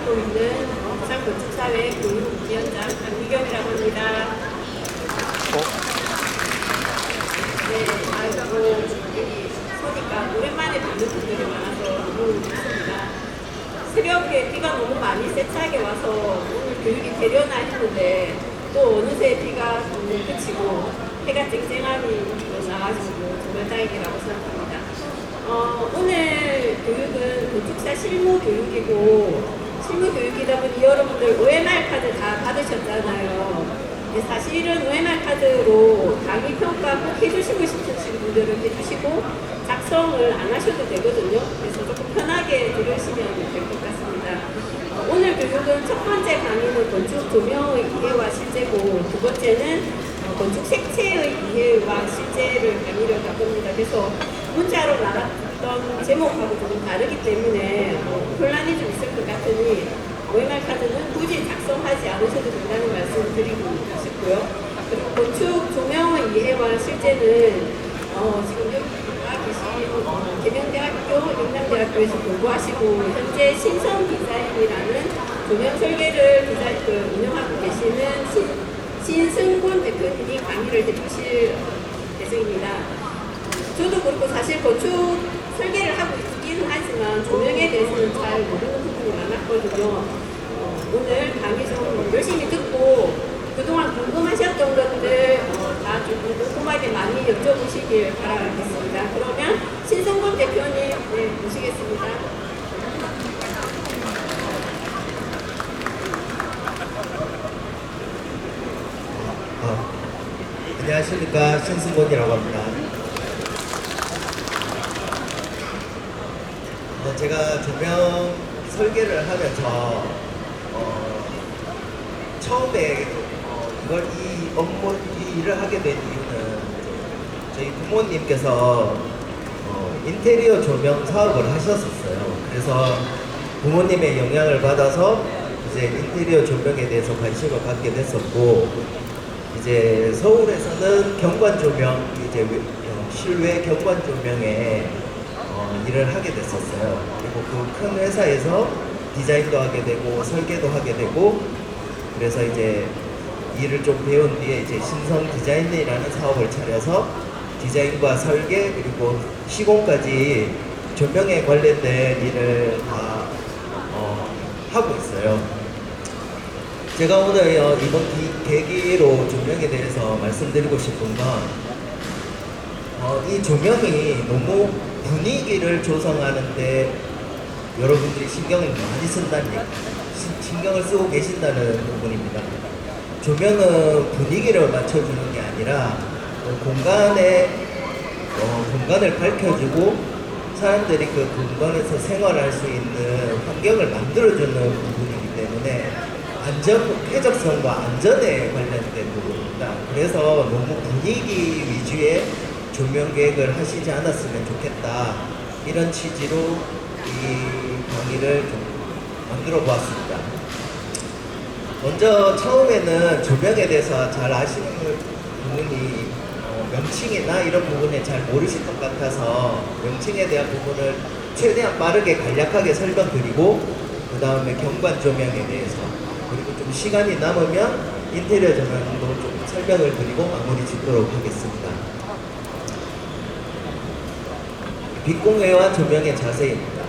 맡고 있는 부산건축사회 교육위원장 강미경이라고 합니다. 네, 아이고 여기 서니까 오랜만에 뵙는 분들이 많아서 너무 좋습니다. 새벽에 비가 너무 많이 세차게 와서 오늘 교육이 되려나 했는데 또 어느새 비가 그치고 해가 쨍쨍하니 나가지고 정말 다행이라고 생각합니다. 오늘 교육은 건축사 실무 교육이고 실무 교육이다 보니 여러분들 OMR 카드 다 받으셨잖아요. 사실은 OMR 카드로 강의 평가 꼭 해주시고 싶으신 분들은 해주시고 작성을 안 하셔도 되거든요. 그래서 조금 편하게 들으시면 될 것 같습니다. 오늘 교육은 첫 번째 강의는 건축 조명의 이해와 실제고 두 번째는 건축 색채의 이해와 실제를 강의를 가봅니다. 그래서 문자로 나갔던 제목하고 조금 다르기 때문에 혼란이 좀 있을 것 같으니 OMR 카드는 굳이 작성하지 않으셔도 된다는 말씀을 드리고 싶고요. 그리고 건축 조명의 이해와 실제는 지금 여기 계신 계명대학교, 영남대학교에서 공부하시고 현재 신성 디자인이라는 조명 설계를 운영하고 계시는 신승곤 대표님이 강의를 해주실 예정입니다. 저도 그렇고 사실 건축 설계를 하고 있기는 하지만 조명에 대해서는 잘 모르는 부분이 많았거든요. 오늘 강의 좀 열심히 듣고 그동안 궁금하셨던 것들 다 좀 꼼꼼하게 많이 여쭤보시길 바라겠습니다. 그러면 신승곤 대표님 모시겠습니다. 안녕하십니까, 신승곤이라고 합니다. 제가 조명 설계를 하면서 처음에 이 일을 하게 된 이유는 저희 부모님께서 인테리어 조명 사업을 하셨었어요. 그래서 부모님의 영향을 받아서 이제 인테리어 조명에 대해서 관심을 갖게 됐었고, 이제 서울에서는 경관 조명, 이제 실외 경관 조명에 일을 하게 됐었어요. 그리고 그 큰 회사에서 디자인도 하게 되고 설계도 하게 되고, 그래서 이제 일을 좀 배운 뒤에 이제 신성 디자인이라는 사업을 차려서 디자인과 설계 그리고 시공까지 조명에 관련된 일을 다 하고 있어요. 제가 오늘 이번 계기로 조명에 대해서 말씀드리고 싶은 건 이 조명이 너무 분위기를 조성하는데 여러분들이 신경을 많이 쓴다는 얘기, 신경을 쓰고 계신다는 부분입니다. 조명은 분위기를 맞춰주는 게 아니라 공간을 밝혀주고 사람들이 그 공간에서 생활할 수 있는 환경을 만들어주는 부분이기 때문에 쾌적성과 안전에 관련된 부분입니다. 그래서 너무 분위기 위주의 조명 계획을 하시지 않았으면 좋겠다, 이런 취지로 이 강의를 좀 만들어 보았습니다. 먼저 처음에는 조명에 대해서 잘 아시는 부분이 명칭이나 이런 부분에 잘 모르실 것 같아서 명칭에 대한 부분을 최대한 빠르게 간략하게 설명드리고, 그 다음에 경관 조명에 대해서, 그리고 좀 시간이 남으면 인테리어 조명도 좀 설명을 드리고 마무리 짓도록 하겠습니다. 빛공해와 조명의 자세입니다.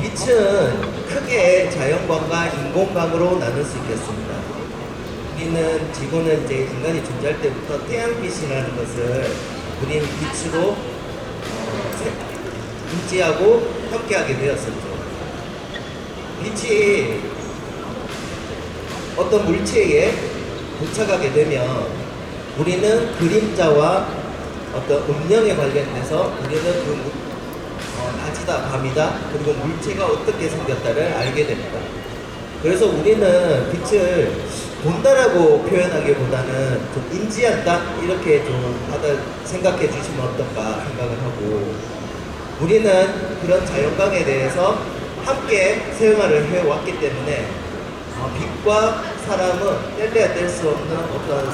빛은 크게 자연광과 인공광으로 나눌 수 있겠습니다. 지구는 이제 인간이 존재할 때부터 태양빛이라는 것을 우리는 빛으로 인지하고 함께하게 되었었죠. 빛이 어떤 물체에 도착하게 되면 우리는 그림자와 어떤 음영에 관련돼서 우리는 낮이다 밤이다 그리고 물체가 어떻게 생겼다를 알게 됩니다. 그래서 우리는 빛을 본다라고 표현하기보다는 좀 인지한다 이렇게 좀 생각해 주시면 어떨까 생각을 하고, 우리는 그런 자연광에 대해서 함께 생활을 해왔기 때문에 빛과 사람은 뗄래야 뗄 수 없는 어떤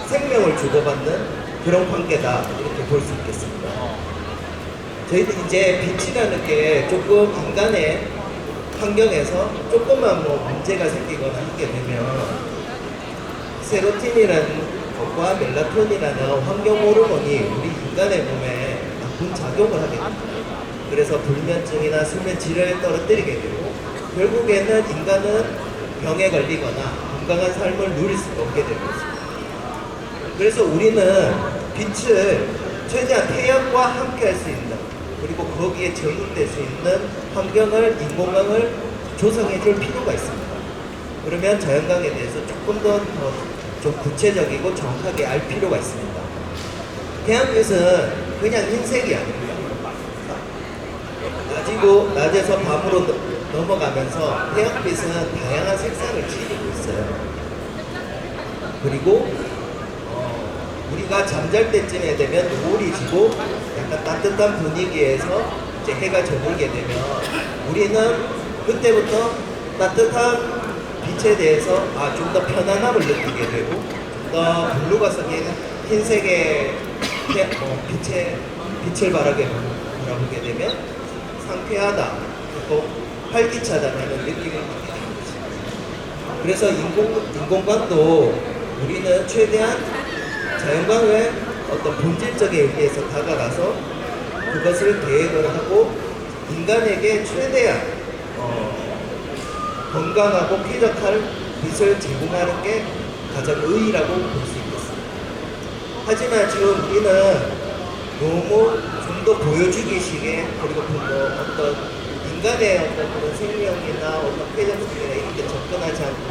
생명을 주고받는 그런 관계다, 이렇게 볼 수 있겠습니다. 저희도 이제 빛이라는 게 조금 인간의 환경에서 조금만 뭐 문제가 생기거나 하게 되면 세로토닌이라는 것과 멜라토닌이라는 환경 호르몬이 우리 인간의 몸에 나쁜 작용을 하게 됩니다. 그래서 불면증이나 수면 질을 떨어뜨리게 되고 결국에는 인간은 병에 걸리거나 건강한 삶을 누릴 수가 없게 되는 것입니다. 그래서 우리는 빛을 최대한 태양과 함께 할 수 있는 그리고 거기에 적응될 수 있는 환경을 인공광을 조성해 줄 필요가 있습니다. 그러면 자연광에 대해서 조금 더 좀 구체적이고 정확하게 알 필요가 있습니다. 태양빛은 그냥 흰색이 아닙니다. 낮에서 밤으로 넘어가면서 태양빛은 다양한 색상을 지니고 있어요. 그리고 우리가 잠잘 때쯤에 되면 노을이 지고 약간 따뜻한 분위기에서 이제 해가 저물게 되면 우리는 그때부터 따뜻한 빛에 대해서 좀 더 편안함을 느끼게 되고 좀 더 블루가 섞인 흰색의 빛을 바라보게 되면 상쾌하다 또 활기차다는 느낌을 받게 되는 것입니다. 그래서 인공광도 우리는 최대한 자연광의 어떤 본질적인 의미에서 다가가서 그것을 계획을 하고 인간에게 최대한 건강하고 쾌적할 빛을 제공하는 게 가장 의의라고 볼 수 있겠습니다. 하지만 지금 우리는 너무 좀 더 보여주기식의 그리고 어떤 인간의 어떤 그런 생명이나 어떤 쾌적성이나 이런 데 접근하지 않고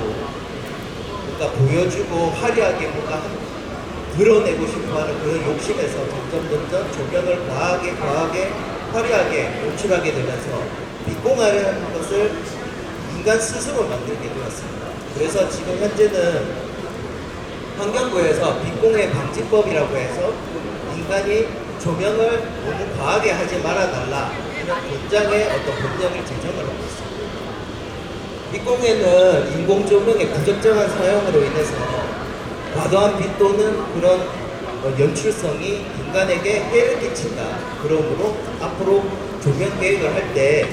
뭔가 보여주고 화려하게 뭔가 드러내고 싶어하는 그런 욕심에서 점점 조명을 과하게 화려하게 연출하게 되면서 빛공화라는 것을 인간 스스로 만들게 되었습니다. 그래서 지금 현재는 환경부에서 빛공해 방지법이라고 해서 인간이 조명을 너무 과하게 하지 말아달라 이런 권장의 어떤 법령을 제정을 하고 있습니다. 빛공해는 인공조명의 부적절한 사용으로 인해서 과도한 빛 또는 그런 연출성이 인간에게 해를 끼친다. 그러므로 앞으로 조명 계획을 할 때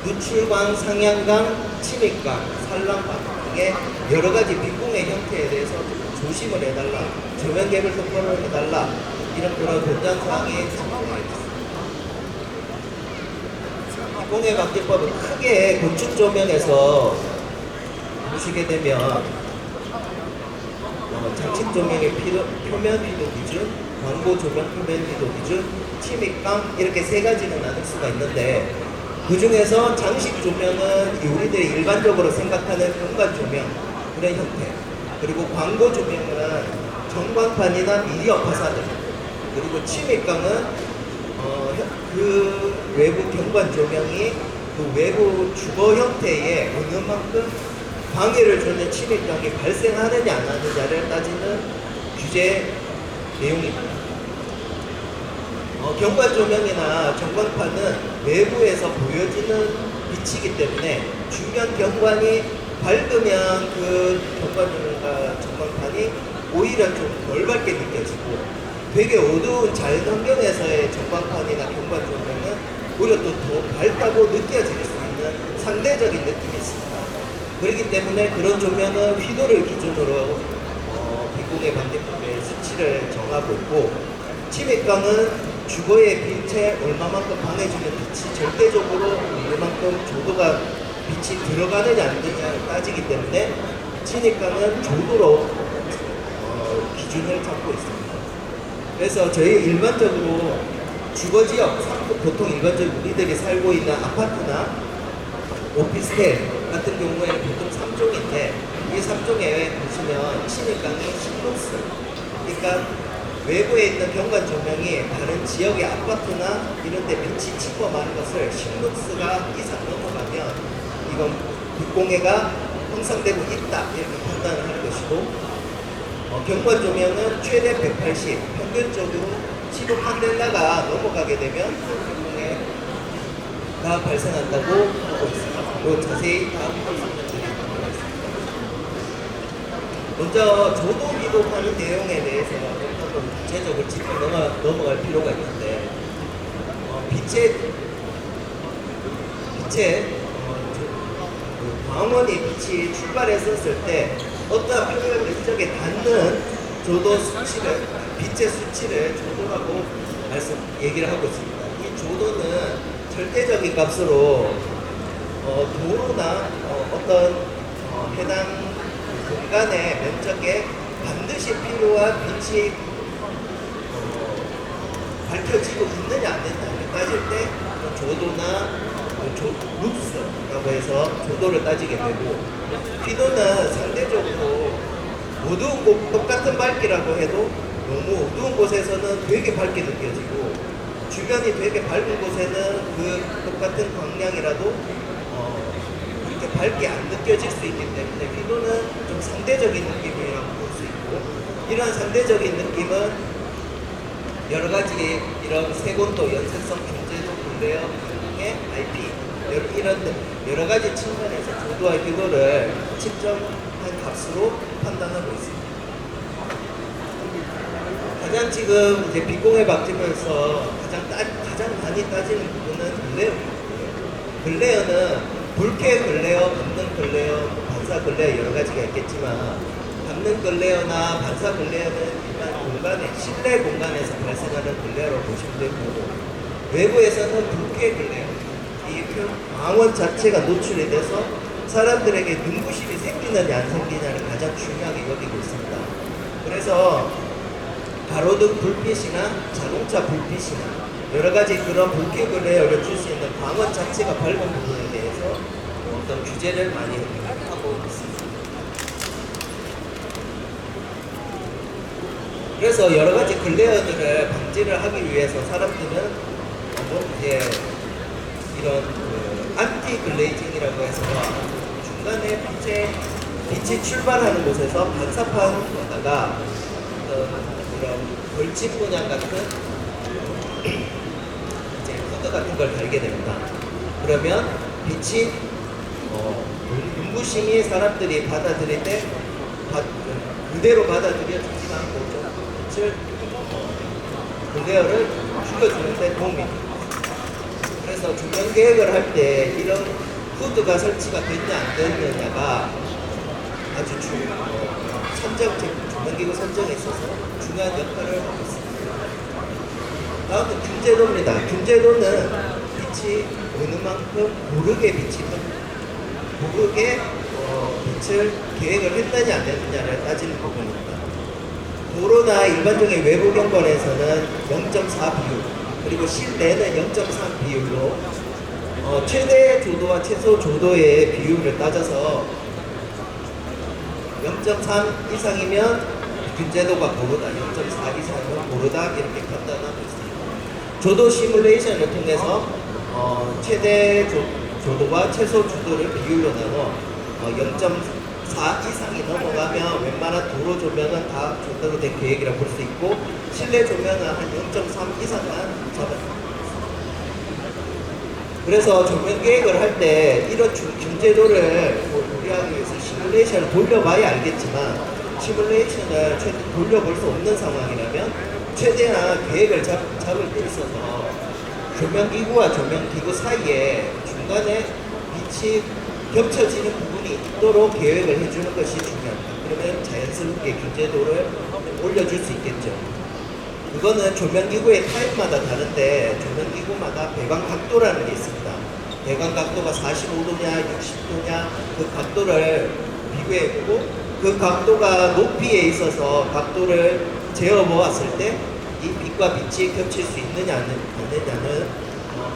누출광, 상향광, 침입광, 산란광 등의 여러 가지 빛공해 형태에 대해서 조심을 해달라. 조명 계획을 똑바로 해달라. 이런 그런 권장사항이 적용되어 있습니다. 빛공해 방지법은 크게 건축 조명에서 보시게 되면 장식 조명의 표면 피도 기준, 광고 조명 표면 피도 기준, 침입광 이렇게 세 가지로 나눌 수가 있는데 그 중에서 장식 조명은 우리들이 일반적으로 생각하는 현관 조명 그런 형태, 그리고 광고 조명은 전광판이나 미디어 파사드, 그리고 침입광은 그 외부 경관 조명이 그 외부 주거 형태에 어느 만큼 방해를 주는 침입광이 발생하느냐 안 하느냐를 따지는 규제 내용입니다. 경관 조명이나 전광판은 외부에서 보여지는 빛이기 때문에 주변 경관이 밝으면 그 경관 조명과 전광판이 오히려 좀 덜 밝게 느껴지고 되게 어두운 자연 환경에서의 전광판이나 경관 조명은 오히려 또 더 밝다고 느껴질 수 있는 상대적인 느낌이 있습니다. 그렇기 때문에 그런 조명은 휘도를 기준으로 빛공해 방지법의 수치를 정하고 있고 침입광은 주거의 빛에 얼마만큼 방해주는 빛이 절대적으로 얼마만큼 조도가 빛이 들어가느냐 안 되느냐를 따지기 때문에 침입광은 조도로 기준을 잡고 있습니다. 그래서 저희 일반적으로 주거지역, 보통 일반적으로 우리들이 살고 있는 아파트나 오피스텔 같은 경우에는 보통 3종인데 이 3종에 보시면 침입광이 신록스, 그러니까 외부에 있는 경관 조명이 다른 지역의 아파트나 이런 데 빛이 침범하는 것을 신룩스가 이상 넘어가면 이건 빛공해가 형성되고 있다 이렇게 판단을 하는 것이고 경관 조명은 최대 180, 평균적으로 15 칸델라가 넘어가게 되면 빛공해가 발생한다고 보고 있습니다. 그리고 자세히 다음 설명드리도록 하겠습니다. 먼저 조도 기록하는 내용에 대해서 구체적으로 짚어 넘어갈 필요가 있는데 광원이 빛이 출발했었을 때 어떤 표면 면적에 닿는 조도 수치를, 빛의 수치를 조도라고 얘기를 하고 있습니다. 이 조도는 절대적인 값으로 도로나 어떤 해당 공간의 면적에 반드시 필요한 빛이 밝혀지고 있느냐 안 된다를 따질 때 조도나 룩스라고 해서 조도를 따지게 되고, 피도는 상대적으로 어두운 곳, 똑같은 밝기라고 해도 너무 어두운 곳에서는 되게 밝게 느껴지고 주변이 되게 밝은 곳에는 그 똑같은 광량이라도 그렇게 밝게 안 느껴질 수 있기 때문에 피도는 좀 상대적인 느낌이라고 볼 수 있고, 이런 상대적인 느낌은 여러 가지 이런 색온도, 연색성, 경제도, 블레어 등의 IP 이런 여러 가지 측면에서 조도와 피도를 측정한 값으로 판단하고 있습니다. 가장 지금 이제 빛공에 바뀌면서 가장 많이 따지는 부분은 글레어입니다. 글레어는 불쾌 글레어, 감는 글레어, 반사 글레어 여러 가지가 있겠지만, 감는 글레어나 반사 글레어는 일반 공간에, 실내 공간에서 발생하는 글레어로 보시면 되고, 외부에서는 불쾌 글레어, 이 광원 자체가 노출이 돼서 사람들에게 눈부심이 생기느냐 안 생기느냐를 가장 중요하게 여기고 있습니다. 그래서 가로등 불빛이나 자동차 불빛이나 여러 가지 그런 불쾌 글레어를 줄 수 있는 광원 자체가 밝은 부분에 대해서 어떤 규제를 많이 하고 있습니다. 그래서 여러 가지 글레어들을 방지를 하기 위해서 사람들은 이제 이런 안티 글레이징이라고 해서 중간에 빛이 출발하는 곳에서 반사판에다가 이런 벌집 문양 같은 이제 코드 같은 걸 달게 됩니다. 그러면 빛이 눈부심이 사람들이 받아들일 때 그대로 받아들여지지 않고 좀 빛을 글레어를 줄여주는데 도움이 됩니다. 그래서 조명 계획을 할 때 이런 후드가 설치가 됐냐 안 됐느냐가 아주 조명기구 선정에 있어서 중요한 역할을 하고 있습니다. 다음은 균제도입니다. 균제도는 빛이 어느 만큼 고르게 빛을 계획을 했느냐 안 했느냐를 따지는 부분입니다. 도로나 일반적인 외부 경관에서는 0.4 비율, 그리고 실내는 0.3 비율로 최대 조도와 최소 조도의 비율을 따져서 0.3 이상이면 균제도가 고르다, 0.4 이상이면 고르다 이렇게 판단하고 있습니다. 조도 시뮬레이션을 통해서 최대 조도와 최소 조도를 비율로 나눠 0.4 이상이 넘어가면 웬만한 도로 조명은 다 조도로 된 계획이라고 볼 수 있고, 실내 조명은 한 0.3 이상만 잡아줍니다. 그래서 조명 계획을 할 때 이런 균제도를 우리하기 위해서 시뮬레이션을 돌려봐야 알겠지만, 시뮬레이션을 돌려볼 수 없는 상황이라면 최대한 계획을 잡을 때 있어서 조명기구와 조명기구 사이에 중간에 빛이 겹쳐지는 부분이 있도록 계획을 해주는 것이 중요합니다. 그러면 자연스럽게 균제도를 올려줄 수 있겠죠. 이거는 조명기구의 타입마다 다른데 조명기구마다 배관 각도라는 게 있습니다. 배관 각도가 45도냐 60도냐 그 각도를 비교해보고, 그 각도가 높이에 있어서 각도를 재어보았을 때 이 빛과 빛이 겹칠 수 있느냐 안 되느냐는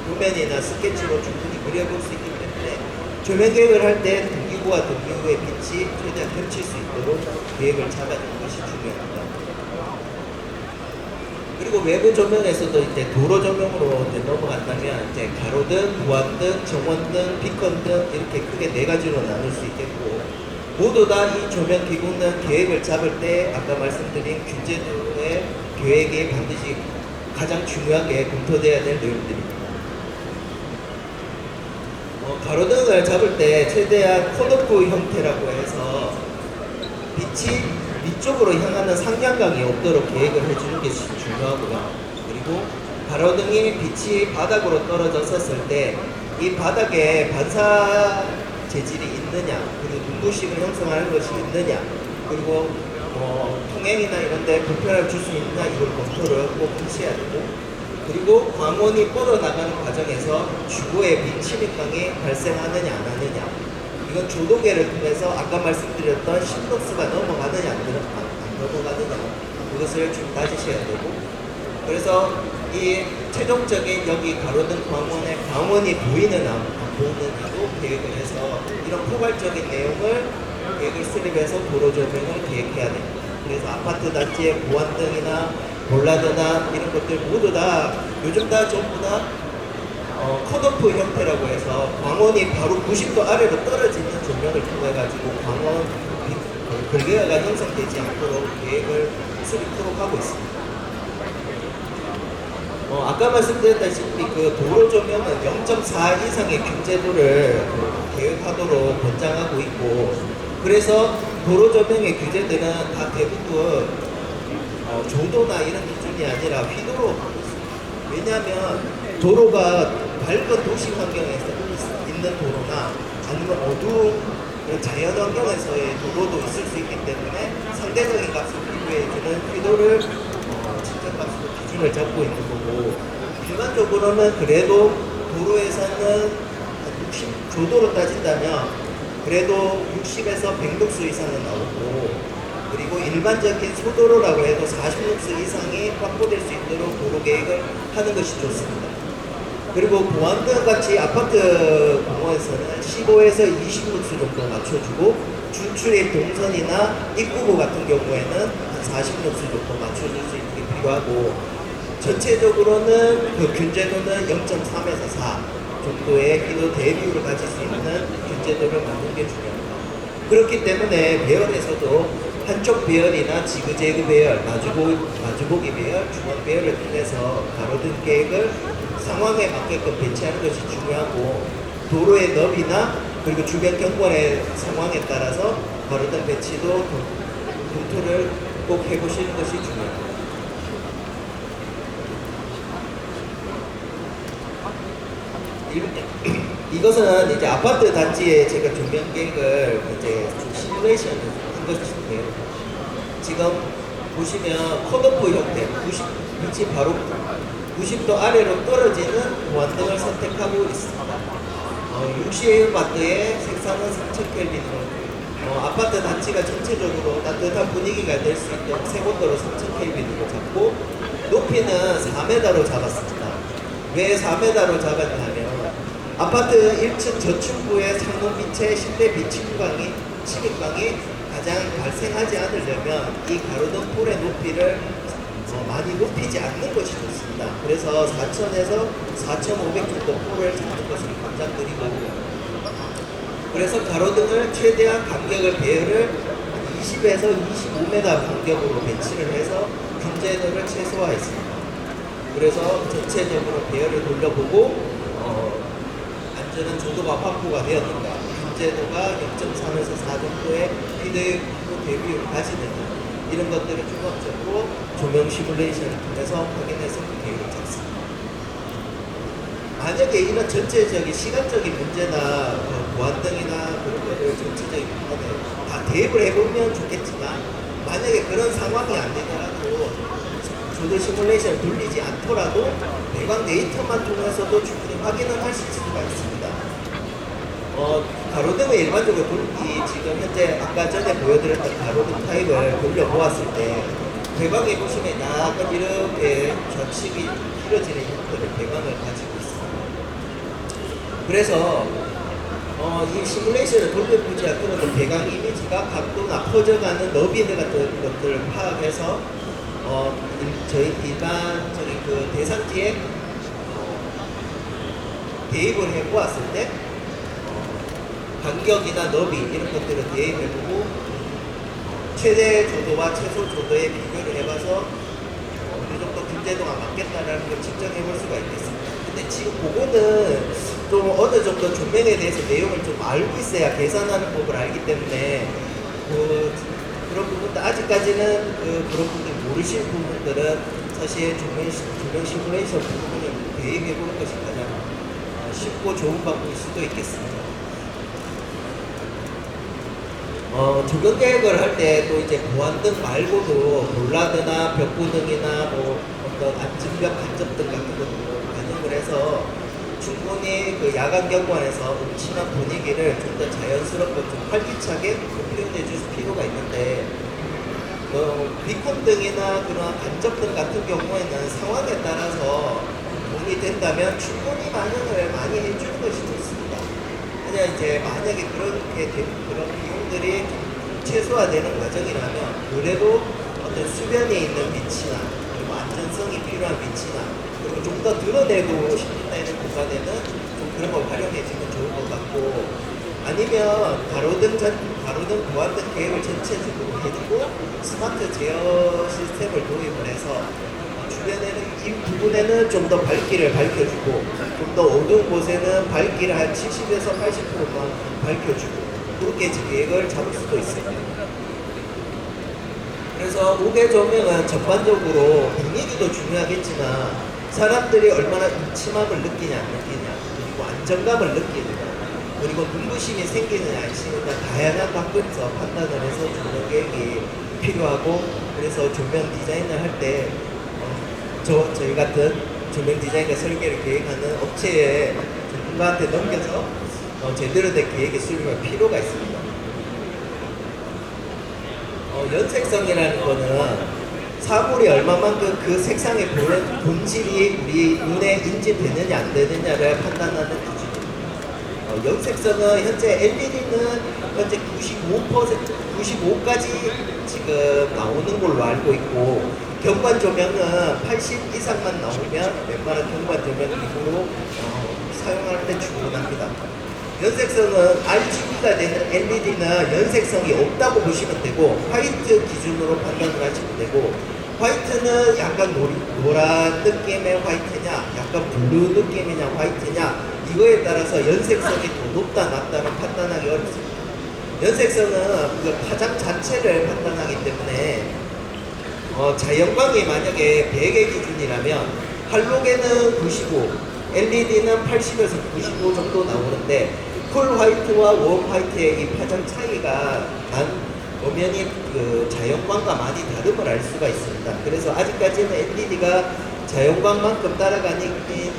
도면이나 스케치로 충분히 그려볼 수 있기 때문에 조명계획을 할 때 등기구와 등기구의 빛이 최대한 겹칠 수 있도록 계획을 잡아주는 것이 중요합니다. 그리고 외부 조명에서도 이제 도로 조명으로 이제 넘어간다면 이제 가로등, 보안등, 정원등, 비컨등 이렇게 크게 네 가지로 나눌 수 있겠고, 모두 다 이 조명 기구는 계획을 잡을 때 아까 말씀드린 균제도의 계획이 반드시 가장 중요하게 검토돼야 될 내용들입니다. 가로등을 잡을 때 최대한 컷오프 형태라고 해서 빛이 위쪽으로 향하는 상향각이 없도록 계획을 해주는 게 중요하고요. 그리고 가로등이 빛이 바닥으로 떨어졌었을 때 이 바닥에 반사 재질이 있느냐, 그리고 눈부심을 형성하는 것이 있느냐, 그리고 통행이나 이런 데 불편함을 줄 수 있느냐, 이걸 검토를 꼭 하셔야 되고, 그리고 광원이 뻗어나가는 과정에서 주거에 빈 침입강이 발생하느냐 안 하느냐, 이건 조도계를 통해서 아까 말씀드렸던 심덕수가 넘어가느냐 안 넘어가느냐, 그것을 좀 따지셔야 되고, 그래서 이 최종적인 여기 가로등 광원의 광원이 보이느냐 안 보이느냐도 계획을 해서 이런 포괄적인 내용을 계획을 수립해서 도로 조명을 계획해야 됩니다. 그래서 아파트 단지의 보안등이나 볼라드나 이런 것들 모두 다 요즘 다 전부 다 컷오프 형태라고 해서 광원이 바로 90도 아래로 떨어지는 조명을 통해 가지고 광원 글계가 형성되지 않도록 계획을 수립하도록 하고 있습니다. 아까 말씀드렸다시피 그 도로 조명은 0.4 이상의 규제도를 계획하도록 권장하고 있고, 그래서 도로 조명의 규제들은 다 대부분 조도나 이런 기준이 아니라 휘도로. 왜냐하면 도로가 밝은 도시 환경에서 있는 도로나 아니면 어두운 자연 환경에서의 도로도 있을 수 있기 때문에 상대적인 값을 비교해주는 휘도를 측정값으로 기준을 잡고 있는 거고, 일반적으로는 그래도 도로에서는 60조도로 따진다면 그래도 60에서 100룩스 이상은 나오고, 그리고 일반적인 소도로라고 해도 40룩스 이상이 확보될 수 있도록 도로 계획을 하는 것이 좋습니다. 그리고 보안등 같이 아파트 공원에서는 15에서 20룩스 정도 맞춰주고, 준출입 동선이나 입구부 같은 경우에는 한 40룩스 정도 맞춰줄 수 있는 게 필요하고, 전체적으로는 그 균제도는 0.3에서 4 정도의 휘도 대비율을 가질 수 있는 균제도를 만드는 게 중요합니다. 그렇기 때문에 배열에서도 한쪽 배열이나 지그재그 배열, 마주보기 배열, 중앙 배열을 통해서 가로등 계획을 상황에 맞게끔 배치하는 것이 중요하고, 도로의 너비나 그리고 주변 경관의 상황에 따라서 가로등 배치도 검토를 꼭 해보시는 것이 중요합니다. 이것은 이제 아파트 단지에 제가 조명 계획을 이제 좀 시뮬레이션 한 것인데요. 지금 보시면 컷오프 형태, 빛이 바로 90도 아래로 떨어지는 보안등을 선택하고 있습니다. 60W의 색상은 3000켈빈으로, 아파트 단지가 전체적으로 따뜻한 분위기가 될 수 있도록 세본도로 3000켈빈으로 잡고, 높이는 4m로 잡았습니다. 왜 4m로 잡았냐면 아파트 1층 저층부의 창문빛의 실내 빛 침입광이 가장 발생하지 않으려면 이 가로등 폴의 높이를 많이 높이지 않는 것이 좋습니다. 그래서 4000에서 4500 정도 폴을 잡는 것을 권장드리고, 그래서 가로등을 최대한 간격을 배열을 20에서 25m 간격으로 배치를 해서 균제도를 최소화했습니다. 그래서 전체적으로 배열을 돌려보고 안전한 정도가 확보가 되었는가, 균제도가 0.3에서 4 정도의 휘도 대비율을 가지는가, 이런 것들을 종합적으로 조명 시뮬레이션을 통해서 확인해서 계획을 잡습니다. 만약에 이런 전체적인 시간적인 문제나 보안등이나 그런 것들 전체적인 부분을 다 대입을 해보면 좋겠지만, 만약에 그런 상황이 안 되더라도 조도 시뮬레이션을 돌리지 않더라도 배광 데이터만 통해서도 충분히 확인을 하실 수가 있습니다. 가로등을 일반적으로 지금 현재 아까 전에 보여드렸던 가로등 타입을 돌려보았을 때 배광에 보시면 약간 이렇게 좌측이 길어지는 형태의 배광을 가지고 있습니다. 그래서 이 시뮬레이션을 돌려보지 않더라도 배광 이미지가 각도나 퍼져가는 너비들 같은 것들을 파악해서 저희 일반적인 그 대상지에 대입을 해보았을 때 간격이나 너비 이런 것들을 대입해보고 최대 조도와 최소 조도의 비교를 해봐서 어느 정도 균제도가 맞겠다라는 걸 측정해볼 수가 있겠습니다. 근데 지금 그거는 좀 어느 정도 조명에 대해서 내용을 좀 알고 있어야 계산하는 법을 알기 때문에 그런 부분들 아직까지는 그런 부분들 모르시는 부분들은 사실 조명 시뮬레이션 부분을 계획해보는 것이 가장 쉽고 좋은 방법일 수도 있겠습니다. 조명 계획을 할 때 또 이제 보안등 말고도 볼라드나 벽고등이나 뭐 어떤 안전벽 간접등 같은 것도 반영을 해서 충분히 그 야간 경관에서 음침한 분위기를 좀 더 자연스럽고 좀 활기차게 표현해 줄 필요가 있는데 비콘등이나 그런 간접등 같은 경우에는 상황에 따라서 도움이 된다면 충분히 반영을 많이 해주는 것이 좋습니다. 그냥 이제 만약에 그런 비용들이 최소화되는 과정이라면 그래도 어떤 수변에 있는 위치나 그리고 안전성이 필요한 위치나 그리고 좀 더 드러내고 싶다는 공간에는 좀 그런 걸 활용해주면 좋을 것 같고 아니면 가로등 보안등 계획을 전체적으로 해주고 스마트 제어 시스템을 도입을 해서 주변에는 이 부분에는 좀 더 밝기를 밝혀주고 좀 더 어두운 곳에는 밝기를 한 70에서 80%만 밝혀주고 그렇게 계획을 잡을 수도 있습니다. 그래서 우계 조명은 전반적으로 분위기도 중요하겠지만 사람들이 얼마나 임침함을 느끼냐 안 느끼냐 그리고 안정감을 느끼느냐 그리고 눈부심이 생기느냐 안 생기느냐 다양한 방법에서 판단을 해서 조명 계획이 필요하고 그래서 조명 디자인을 할 때 저희 같은 조명 디자인과 설계를 계획하는 업체의 전문가한테 넘겨서 제대로 된 계획이 수립할 필요가 있습니다. 연색성이라는 거는 사물이 얼마만큼 그 색상의 본질이 우리 눈에 인지되느냐 안 되느냐를 판단하는 기준입니다. 연색성은 현재 LED는 현재 95까지 지금 나오는 걸로 알고 있고 경관 조명은 80 이상만 나오면 웬만한 경관 조명 기구로 사용하는 데 충분합니다. 연색성은 RGB가 되는 LED는 연색성이 없다고 보시면 되고 화이트 기준으로 판단을 하시면 되고 화이트는 약간 노란 느낌의 화이트냐 약간 블루 느낌이냐 화이트냐 이거에 따라서 연색성이 더 높다 낮다는 판단하기 어렵습니다. 연색성은 그 파장 자체를 판단하기 때문에 자연광이 만약에 100의 기준이라면 할로겐은 95 LED는 80에서 95 정도 나오는데 쿨 화이트와 웜 화이트의 이 파장 차이가 엄연히 그 자연광과 많이 다름을 알 수가 있습니다. 그래서 아직까지는 LED가 자연광만큼 따라가기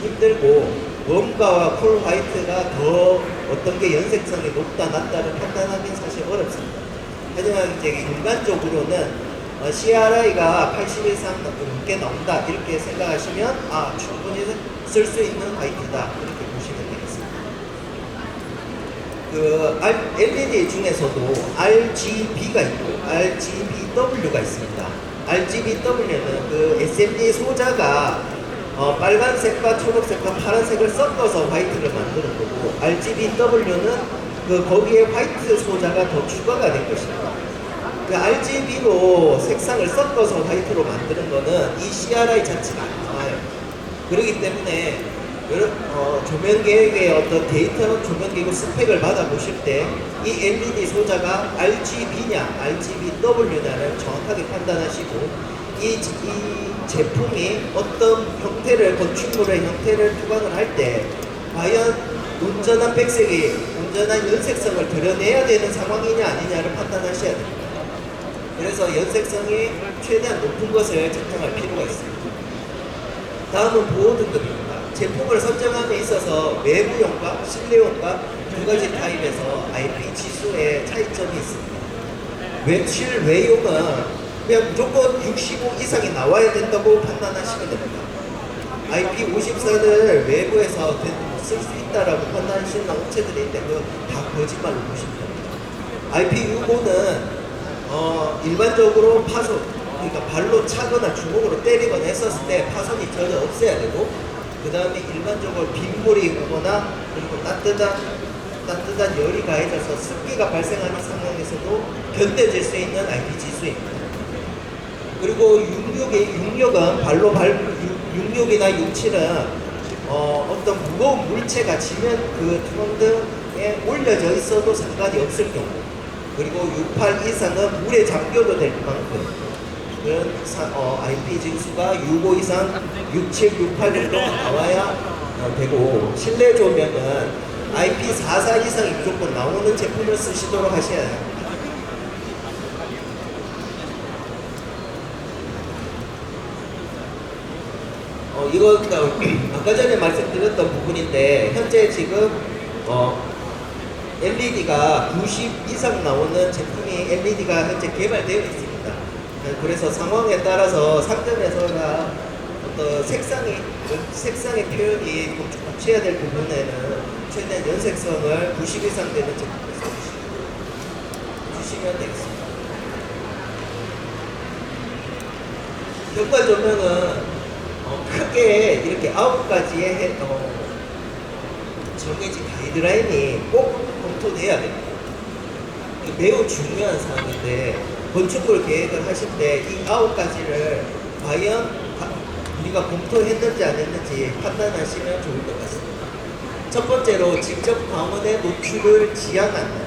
힘들고 웜과 쿨 화이트가 더 어떤 게 연색성이 높다 낮다를 판단하기는 사실 어렵습니다. 하지만 이제 일반적으로는 CRI가 80 이상 넘게 나온다 이렇게 생각하시면 충분히 쓸 수 있는 화이트다 이렇게 보시면 되겠습니다. 그 LED 중에서도 RGB가 있고 RGBW가 있습니다. RGBW는 그 SMD 소자가 빨간색과 초록색과 파란색을 섞어서 화이트를 만드는 거고 RGBW는 거기에 화이트 소자가 더 추가가 된 것입니다. 그 RGB로 색상을 섞어서 화이트로 만드는 거는 이 CRI 자체가 안 나와요. 그렇기 때문에 조명 계획의 어떤 데이터 조명 계획 스펙을 받아보실 때 이 LED 소자가 RGB냐 RGBW냐를 정확하게 판단하시고 이 제품이 어떤 형태를 건축물의 형태를 투과를 할 때 과연 온전한 백색이 온전한 연색성을 드러내야 되는 상황이냐 아니냐를 판단하셔야 됩니다. 그래서 연색성이 최대한 높은 것을 적정할 필요가 있습니다. 다음은 보호 등급입니다. 제품을 선정함에 있어서 외부용과 실내용과 두 가지 타입에서 IP 지수의 차이점이 있습니다. 실외용은 그냥 무조건 65 이상이 나와야 된다고 판단하시면 됩니다. IP54를 외부에서 쓸 수 있다라고 판단하시는 업체들이 있는데 그건 다 거짓말로 보시면 됩니다. IP65는 일반적으로 파손, 그러니까 발로 차거나 주먹으로 때리거나 했었을 때 파손이 전혀 없어야 되고 그 다음에 일반적으로 빗물이 오거나 그리고 따뜻한 열이 가해져서 습기가 발생하는 상황에서도 견뎌질 수 있는 IP 지수입니다. 그리고 66은 발로 66이나 67은 어떤 무거운 물체가 지면 그 트렁등에 올려져 있어도 상관이 없을 경우 그리고 68 이상은 물에 잠겨도 될 만큼 그런 IP 징수가 6.5 이상 6768 정도가 나와야 되고, 실내 조명은 IP 44 이상이 무조건 나오는 제품을 쓰시도록 하셔야 합니다. 이거 아까 전에 말씀드렸던 부분인데, 현재 지금 LED가 90 이상 나오는 제품이 LED가 현재 개발되어 있습니다. 그래서 상황에 따라서 상점에서나 어떤 색상의 표현이 고쳐야 될 부분에는 최대한 연색성을 90 이상 되는 제품을 써주시면 되겠습니다. 현관 조명은 크게 이렇게 9가지의 정해진 가이드라인이 꼭 검토돼야 됩니다. 매우 중요한 사항인데, 건축물 계획을 하실 때 이 9가지를 과연 우리가 검토했는지 안 했는지 판단하시면 좋을 것 같습니다. 첫 번째로, 직접 광원의 노출을 지양한다.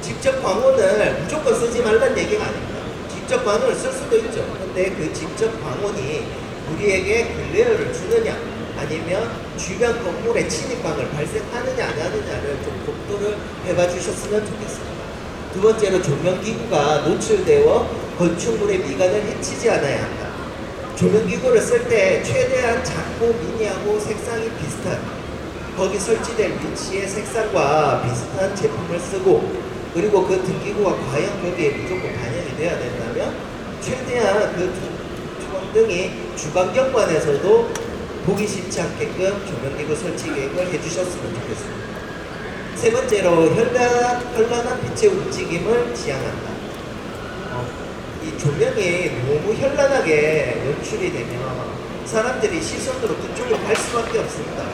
직접 광원을 무조건 쓰지 말라는 얘기가 아닙니다. 직접 광원을 쓸 수도 있죠. 근데 그 직접 광원이 우리에게 글레어를 주느냐, 아니면 주변 건물에 침입광을 발생하느냐 안 하느냐를 좀 검토를 해봐 주셨으면 좋겠습니다. 두 번째로, 조명기구가 노출되어 건축물의 미관을 해치지 않아야 한다. 조명기구를 쓸 때 최대한 작고 미니하고 색상이 비슷한, 거기 설치될 위치의 색상과 비슷한 제품을 쓰고, 그리고 그 등기구가 과연 거기에 무조건 반영이 돼야 된다면 최대한 그 주방등이 주방경관에서도 보기 쉽지 않게끔 조명기구 설치 계획을 해주셨으면 좋겠습니다. 세 번째로, 현란한 빛의 움직임을 지향한다. 이 조명이 너무 현란하게 연출이 되면 사람들이 시선으로 그쪽으로 갈 수밖에 없습니다.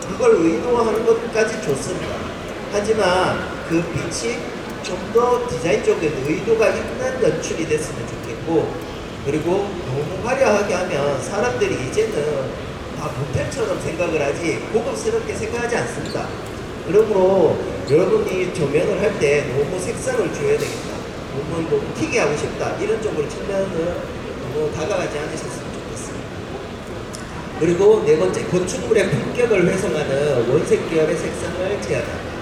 그걸 의도하는 것까지 좋습니다. 하지만 그 빛이 좀 더 디자인적인 의도가 있는 연출이 됐으면 좋겠고, 그리고 너무 화려하게 하면 사람들이 이제는 다 모텔처럼 생각을 하지 고급스럽게 생각하지 않습니다. 그러므로 여러분이 조명을 할 때 너무 색상을 줘야 되겠다, 너무 튀게 하고 싶다, 이런 쪽으로 측면은 너무 다가가지 않으셨으면 좋겠습니다. 그리고 네 번째, 건축물의 품격을 훼손하는 원색 계열의 색상을 제한한다.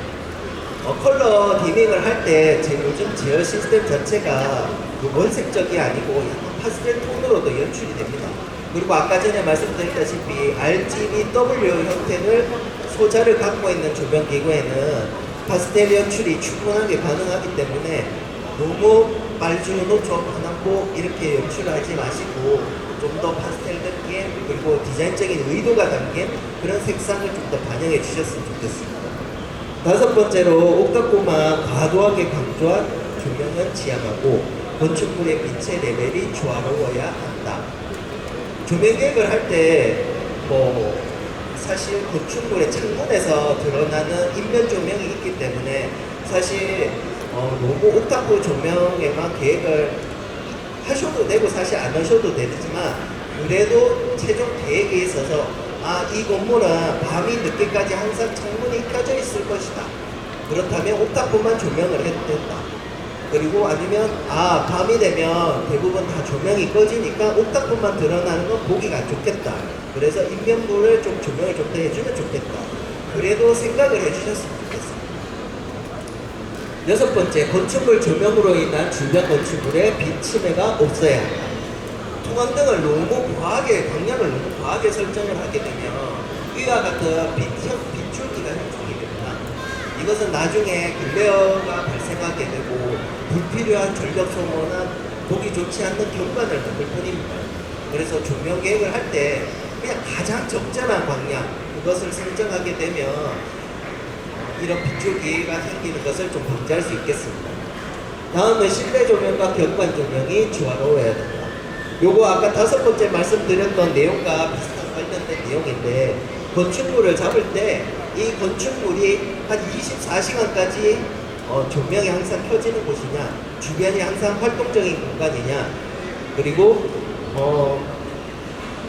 컬러 디밍을 할 때 요즘 제어 시스템 자체가 원색적이 아니고 약간 파스텔 톤으로도 연출이 됩니다. 그리고 아까 전에 말씀드렸다시피 RGBW 형태를 소자를 갖고 있는 조명기구에는 파스텔 연출이 충분하게 가능하기 때문에 너무 빨주, 노초, 환하고 이렇게 연출하지 마시고 좀 더 파스텔 느낌, 그리고 디자인적인 의도가 담긴 그런 색상을 좀 더 반영해 주셨으면 좋겠습니다. 다섯 번째로, 옥탑고만 과도하게 강조한 조명은 지양하고 건축물의 빛의 레벨이 조화로워야 한다. 조명 계획을 할 때 사실 건축물의 창문에서 드러나는 인면 조명이 있기 때문에 사실 너무 옥탑고 조명에만 계획을 하셔도 되고 사실 안 하셔도 되지만, 그래도 최종 계획에 있어서 이 건물은 밤이 늦게까지 항상 창문이 켜져 있을 것이다. 그렇다면 옥탑고만 조명을 해도 된다. 그리고 아니면 밤이 되면 대부분 다 조명이 꺼지니까 옥탑고만 드러나는 건 보기가 안 좋겠다. 그래서 인면부를 좀 조명을 좀 더 해주면 좋겠다. 그래도 생각을 해주셨으면 좋겠습니다. 여섯 번째, 건축물 조명으로 인한 주변 건축물의 빛 침해가 없어야 한다. 투광등을 너무 과하게, 광량을 너무 과하게 설정을 하게 되면 위와 같은 빛줄기가 형성이 됩니다. 이것은 나중에 글레어가 발생하게 되고 불필요한 전력 소모나 보기 좋지 않는 경관을 만들 뿐입니다. 그래서 조명 계획을 할 때 그냥 가장 적절한 광량, 그것을 설정하게 되면 이런 빛줄기가 생기는 것을 좀 방지할 수 있겠습니다. 다음은 실내 조명과 경관 조명이 조화로워야 된다. 요거 아까 다섯 번째 말씀드렸던 내용과 비슷한 관련된 내용인데, 건축물을 잡을 때 이 건축물이 한 24시간까지 조명이 항상 켜지는 곳이냐, 주변이 항상 활동적인 공간이냐, 그리고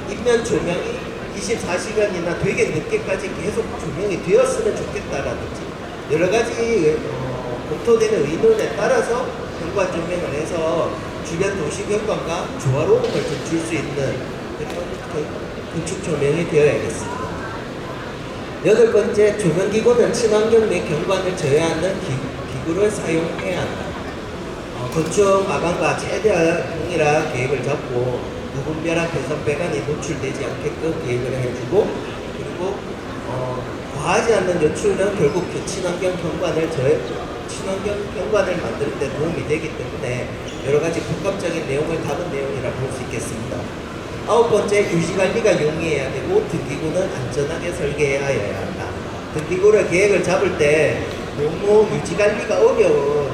인면 조명이 24시간이나 되게 늦게까지 계속 조명이 되었으면 좋겠다라든지 여러 가지 검토되는 의논에 따라서 경관 조명을 해서 주변 도시 경관과 조화로움을 좀 줄 수 있는 그런 건축 조명이 되어야겠습니다. 여덟 번째, 조명기구는 친환경 및 경관을 저해하는 기구를 사용해야 한다. 건축 마감과 최대한 동일한 계획을 잡고 무분별한 배선 배관이 노출되지 않게끔 계획을 해주고, 그리고 과하지 않는 연출은 결국 그 친환경 경관을 만드는 데 도움이 되기 때문에 여러 가지 복합적인 내용을 담은 내용이라 볼 수 있겠습니다. 아홉 번째, 유지관리가 용이해야 되고 등기구는 안전하게 설계해야 한다. 등기구를 계획을 잡을 때 너무 유지관리가 어려운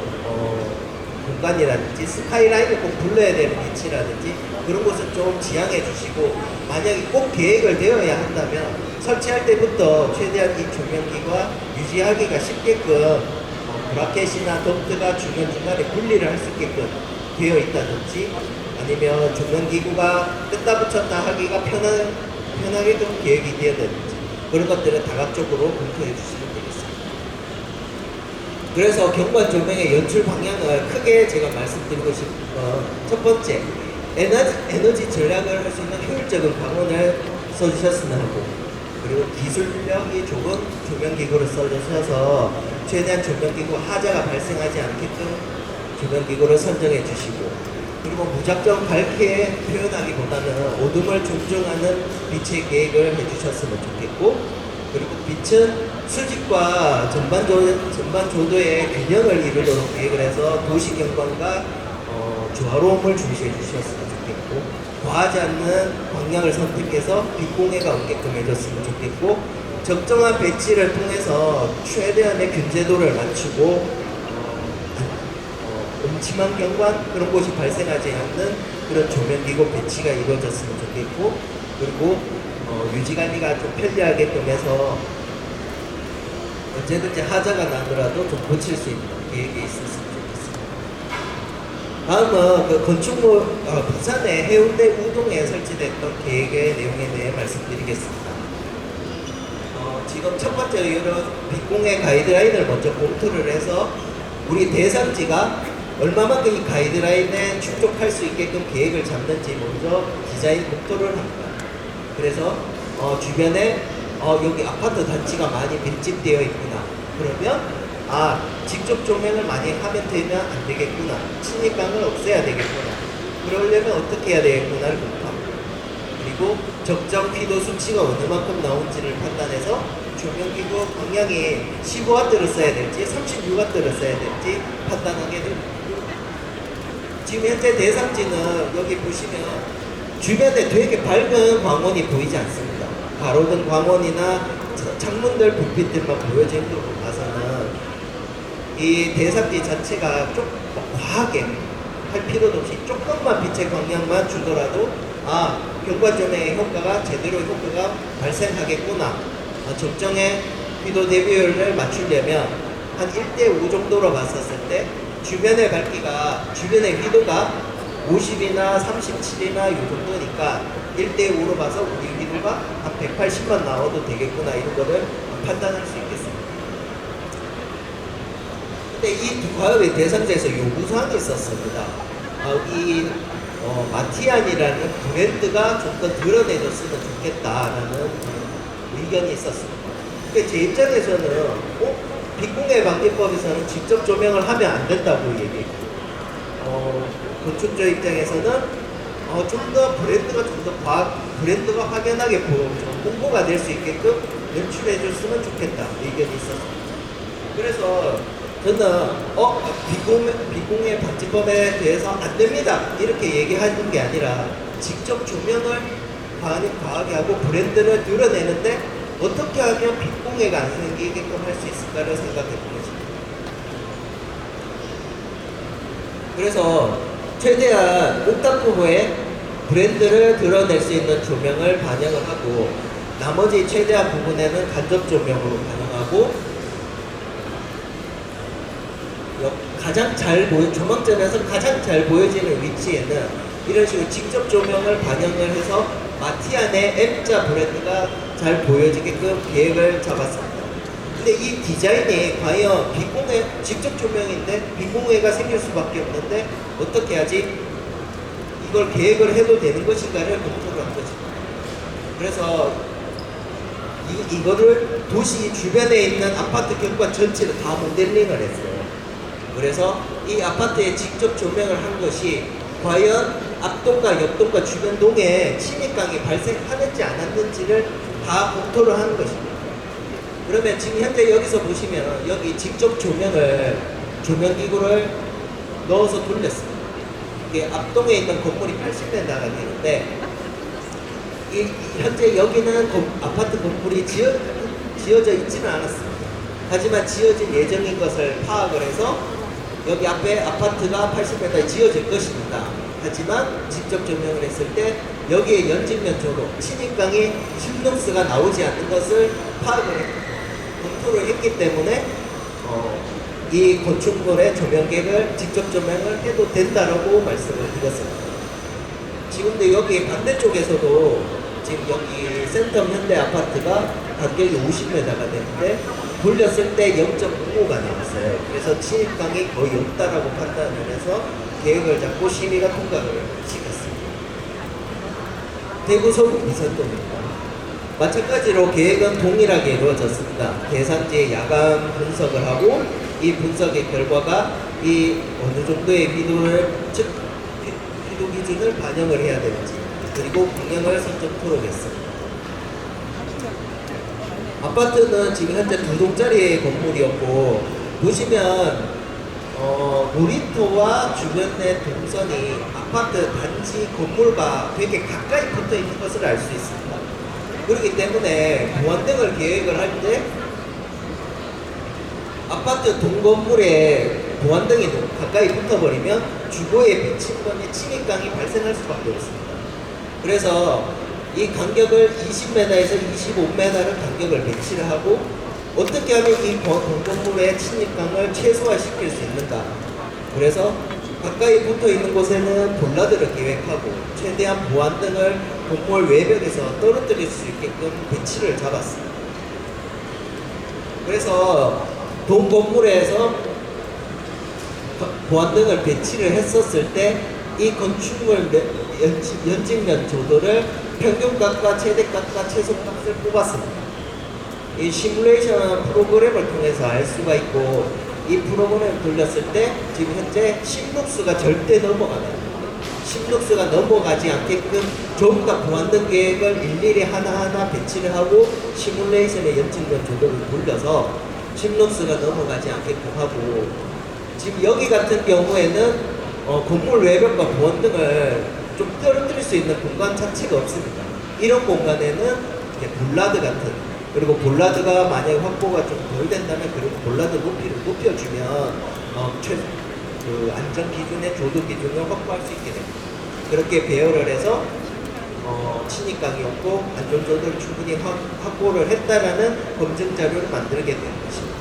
공간이라든지 스카이라인을 꼭 불러야 되는 위치라든지 그런 곳은 좀 지양해 주시고, 만약에 꼭 계획을 되어야 한다면 설치할 때부터 최대한 이 조명기가 유지하기가 쉽게끔 브라켓이나 덤트가 중간중간에 분리를 할 수 있게끔 되어 있다든지, 아니면 조명기구가 뜯다 붙였다 하기가 편하게끔 계획이 되어야 되는지, 그런 것들은 다각적으로 검토해 주시면 되겠습니다. 그래서 경관 조명의 연출 방향을 크게 제가 말씀드리고 싶은 건, 첫 번째, 에너지 절약을 할 수 있는 효율적인 광원을 써주셨으면 하고, 그리고 기술력이 좋은 조명기구를 써주셔서 최대한 조명기구 하자가 발생하지 않게끔 조명기구를 선정해 주시고, 그리고 무작정 밝게 표현하기보다는 어둠을 존중하는 빛의 계획을 해주셨으면 좋겠고, 그리고 빛은 수직과 전반 조도의 균형을 이루도록 계획을 해서 도시 경관과 조화로움을 중시해 주셨으면 좋겠고, 과하지 않는 방향을 선택해서 빛공해가 없게끔 해줬으면 좋겠고, 적정한 배치를 통해서 최대한의 균제도를 맞추고 음침한 경관 그런 곳이 발생하지 않는 그런 조명기구 배치가 이루어졌으면 좋겠고, 그리고 유지관리가 좀 편리하게끔 해서 언제든지 하자가 나더라도 좀 고칠 수 있는 계획이 있었으면 좋겠습니다. 다음은 그 건축물 부산의 해운대 우동에 설치됐던 계획의 내용에 대해 말씀드리겠습니다. 지금 첫 번째 이유는 빛공해 가이드라인을 먼저 검토를 해서 우리 대상지가 얼마만큼 이 가이드라인에 충족할 수 있게끔 계획을 잡는지 먼저 디자인 검토를 합니다. 그래서 주변에 여기 아파트 단지가 많이 밀집되어 있구나. 그러면 직접 조명을 많이 하면 되면 안 되겠구나. 침입감을 없애야 되겠구나. 그러려면 어떻게 해야 되겠구나를 검토합니다. 그리고 적정 휘도 수치가 어느 만큼 나온지를 판단해서 조명기구 방향이 15W를 써야 될지 36W를 써야 될지 판단하게 됩니다. 지금 현재 대상지는 여기 보시면 주변에 되게 밝은 광원이 보이지 않습니다. 가로등 광원이나 창문들 불빛들만 보여지는 걸 봐서는 이 대상지 자체가 좀 과하게 할 필요도 없이 조금만 빛의 광량만 주더라도 경관 조명의 효과가 제대로 효과가 발생하겠구나. 적정의 휘도 대비율을 맞추려면 한 1대5 정도로 봤었을 때 주변의 주변의 휘도가 50이나 37이나 이 정도니까 1대5로 봐서 우리 휘도가 한 180만 나와도 되겠구나, 이런 거를 판단할 수 있겠습니다. 근데 이 두 과업의 대상자에서 요구사항이 있었습니다. 마티안이라는 브랜드가 좀 더 드러내줬으면 좋겠다라는 의견이 있었습니다. 근데 제 입장에서는 빛공해 방지법에서는 직접 조명을 하면 안 된다고 얘기했고, 건축주 입장에서는 좀 더 브랜드가 확연하게 홍보가 될 수 있게끔 연출해줬으면 좋겠다 의견이 있었습니다. 그래서 저는 빛공해 방지법에 대해서 안 됩니다 이렇게 얘기하는 게 아니라 직접 조명을 과하게 하고 브랜드를 드러내는데 어떻게 하면 빛공해가 안 생기게끔 할 수 있을까를 생각해 본 것입니다. 그래서 최대한 옥탑 부분에 브랜드를 드러낼 수 있는 조명을 반영을 하고, 나머지 최대한 부분에는 간접 조명으로 반영하고, 조망점에서 가장 잘 보여지는 위치에는 이런 식으로 직접 조명을 반영을 해서 마티안의 M자 브랜드가 잘 보여지게끔 계획을 잡았습니다. 근데 이 디자인이 과연 빛공해, 직접 조명인데 빛공해가 생길 수밖에 없는데 어떻게 하지? 이걸 계획을 해도 되는 것인가를 검토를 한 거죠. 그래서 이거를 도시 주변에 있는 아파트 경관 전체를 다 모델링을 했어요. 그래서 이 아파트에 직접 조명을 한 것이 과연 앞동과 옆동과 주변 동에 침입강이 발생하는지 안 하는지를 다 검토를 하는 것입니다. 그러면 지금 현재 여기서 보시면 여기 직접 조명기구를 넣어서 돌렸습니다. 이게 앞동에 있는 건물이 80m가 되는데 현재 여기는 아파트 건물이 지어져 있지는 않았습니다. 하지만 지어질 예정인 것을 파악을 해서 여기 앞에 아파트가 80m에 지어질 것입니다. 하지만 직접 조명을 했을 때 여기에 연직면 조로 침입강이 심동수가 나오지 않는 것을 검토를 했기 때문에 이 건축물의 조명객을 직접 조명을 해도 된다라고 말씀을 드렸습니다. 지금도 여기 반대쪽에서도 지금 여기 센텀 현대 아파트가 간격이 50m가 되는데 돌렸을 때 0.55가 나왔어요. 그래서 침입강이 거의 없다라고 판단을 해서 계획을 잡고 심의가 통과를 시켰습니다. 대구 서구 비선동입니다. 마찬가지로 계획은 동일하게 이루어졌습니다. 대상지의 야간 분석을 하고 이 분석의 결과가 이 어느 정도의 비도 기준을 반영을 해야 되는지 그리고 방향을 선정토록 했습니다. 아파트는 지금 현재 2동짜리 건물이었고 보시면 놀이터와 주변의 동선이 아파트 단지 건물과 되게 가까이 붙어 있는 것을 알 수 있습니다. 그렇기 때문에 보안등을 계획을 할 때 아파트 동건물에 보안등이 가까이 붙어버리면 주거에 비침권의 침입강이 발생할 수밖에 없습니다. 그래서 이 간격을 20m에서 25m를 간격을 배치를 하고 어떻게 하면 이 동건물의 침입강을 최소화시킬 수 있는가. 그래서 가까이 붙어 있는 곳에는 볼라드를 계획하고 최대한 보안등을 건물 외벽에서 떨어뜨릴 수 있게끔 배치를 잡았습니다. 그래서 동건물에서 보안등을 배치를 했었을 때 이 건축물 연직면 조도를 평균값과 최대값과 최소값을 뽑았습니다. 이 시뮬레이션 프로그램을 통해서 알 수가 있고 이 프로그램을 돌렸을 때 지금 현재 심록수가 절대 넘어가다. 심록수가 넘어가지 않게끔 전부 다 보안등 계획을 일일이 하나하나 배치를 하고 시뮬레이션의 연직면 조도를 돌려서 심록수가 넘어가지 않게끔 하고 지금 여기 같은 경우에는 건물 외벽과 보안등을 좀 떨어뜨릴 수 있는 공간 자체가 없습니다. 이런 공간에는 볼라드 같은 그리고 볼라드가 만약에 확보가 좀 덜 된다면 그리고 볼라드 높이를 높여주면 그 안전 기준의 조도 기준을 확보할 수 있게 됩니다. 그렇게 배열을 해서 침입강이 없고 안전 조도를 충분히 확보를 했다라는 검증 자료를 만들게 된 것입니다.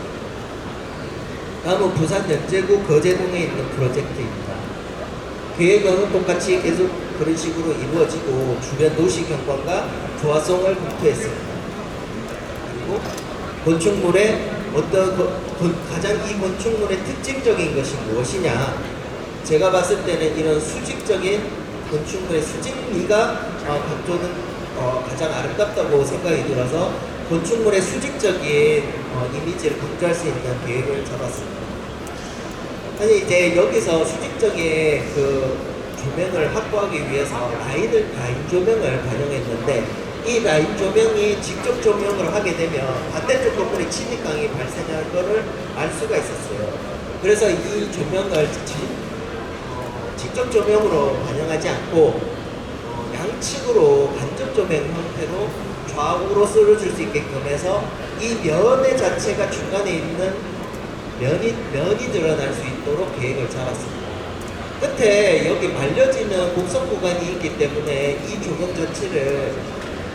다음은 부산 연제구 거제동에 있는 프로젝트입니다. 계획은 똑같이 계속 그런 식으로 이루어지고 주변 도시 경관과 조화성을 검토했습니다. 그리고 건축물의 가장 이 건축물의 특징적인 것이 무엇이냐? 제가 봤을 때는 이런 수직적인 건축물의 수직미가 강조는 가장 아름답다고 생각이 들어서 건축물의 수직적인 이미지를 강조할 수 있는 계획을 잡았습니다. 아니 이제 여기서 수직적인 그 조명을 확보하기 위해서 라인 조명을 반영했는데 이 라인 조명이 직접 조명을 하게 되면 반대쪽 건물에 침입강이 발생할 것을 알 수가 있었어요. 그래서 이 조명을 직접 조명으로 반영하지 않고 양측으로 간접 조명 형태로 좌우로 쓸어줄 수 있게끔 해서 이 면의 자체가 중간에 있는 면이 드러날 수 있도록 계획을 잡았습니다. 끝에 여기 말려지는 곡선 구간이 있기 때문에 이 조명 자체를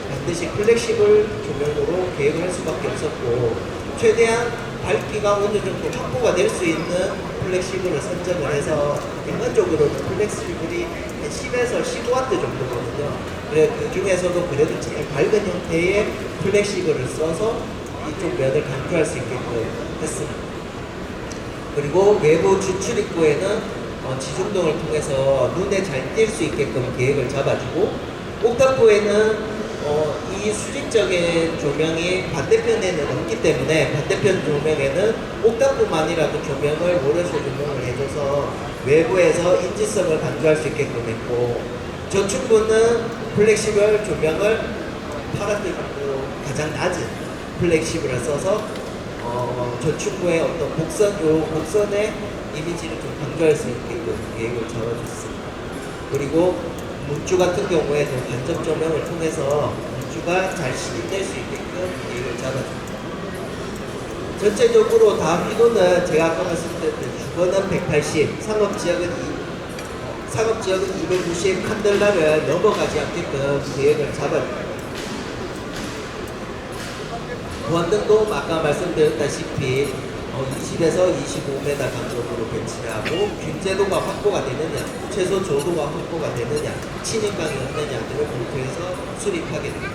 반드시 플렉시블 조명으로 계획을 할 수밖에 없었고 최대한 밝기가 어느 정도 확보가 될 수 있는 플렉시블을 선정을 해서 일반적으로는 플렉시블이 10에서 15W 정도거든요. 그래서 그 중에서도 그래도 제일 밝은 형태의 플렉시블을 써서 이쪽 면을 강조할 수 있게끔 했습니다. 그리고 외부 주출입구에는 지중동을 통해서 눈에 잘 띌 수 있게끔 계획을 잡아주고, 옥탑부에는 이 수직적인 조명이 반대편에는 없기 때문에 반대편 조명에는 옥탑부만이라도 조명을 모래소 조명을 해줘서 외부에서 인지성을 강조할 수 있게끔 했고, 저층부는 플렉시블 조명을 파란색으로 가장 낮은 플렉시블을 써서 저층부의 어떤 곡선의 이미지를 좀 강조할 수 있게끔 계획을 잡아줬습니다. 그리고 문주 같은 경우에도 간접 조명을 통해서 문주가 잘 시인될 수 있게끔 계획을 잡아줍니다. 전체적으로 다 휘도는 제가 아까 말씀드렸듯이 주거는 180, 상업지역은 290 칸델라를 넘어가지 않게끔 계획을 잡아줍니다. 보안등도 아까 말씀드렸다시피 20에서 25m 간격으로 배치하고 균제도가 확보가 되느냐, 최소 저도가 확보가 되느냐, 침입감이 없느냐를 검토해서 수립하게 됩니다.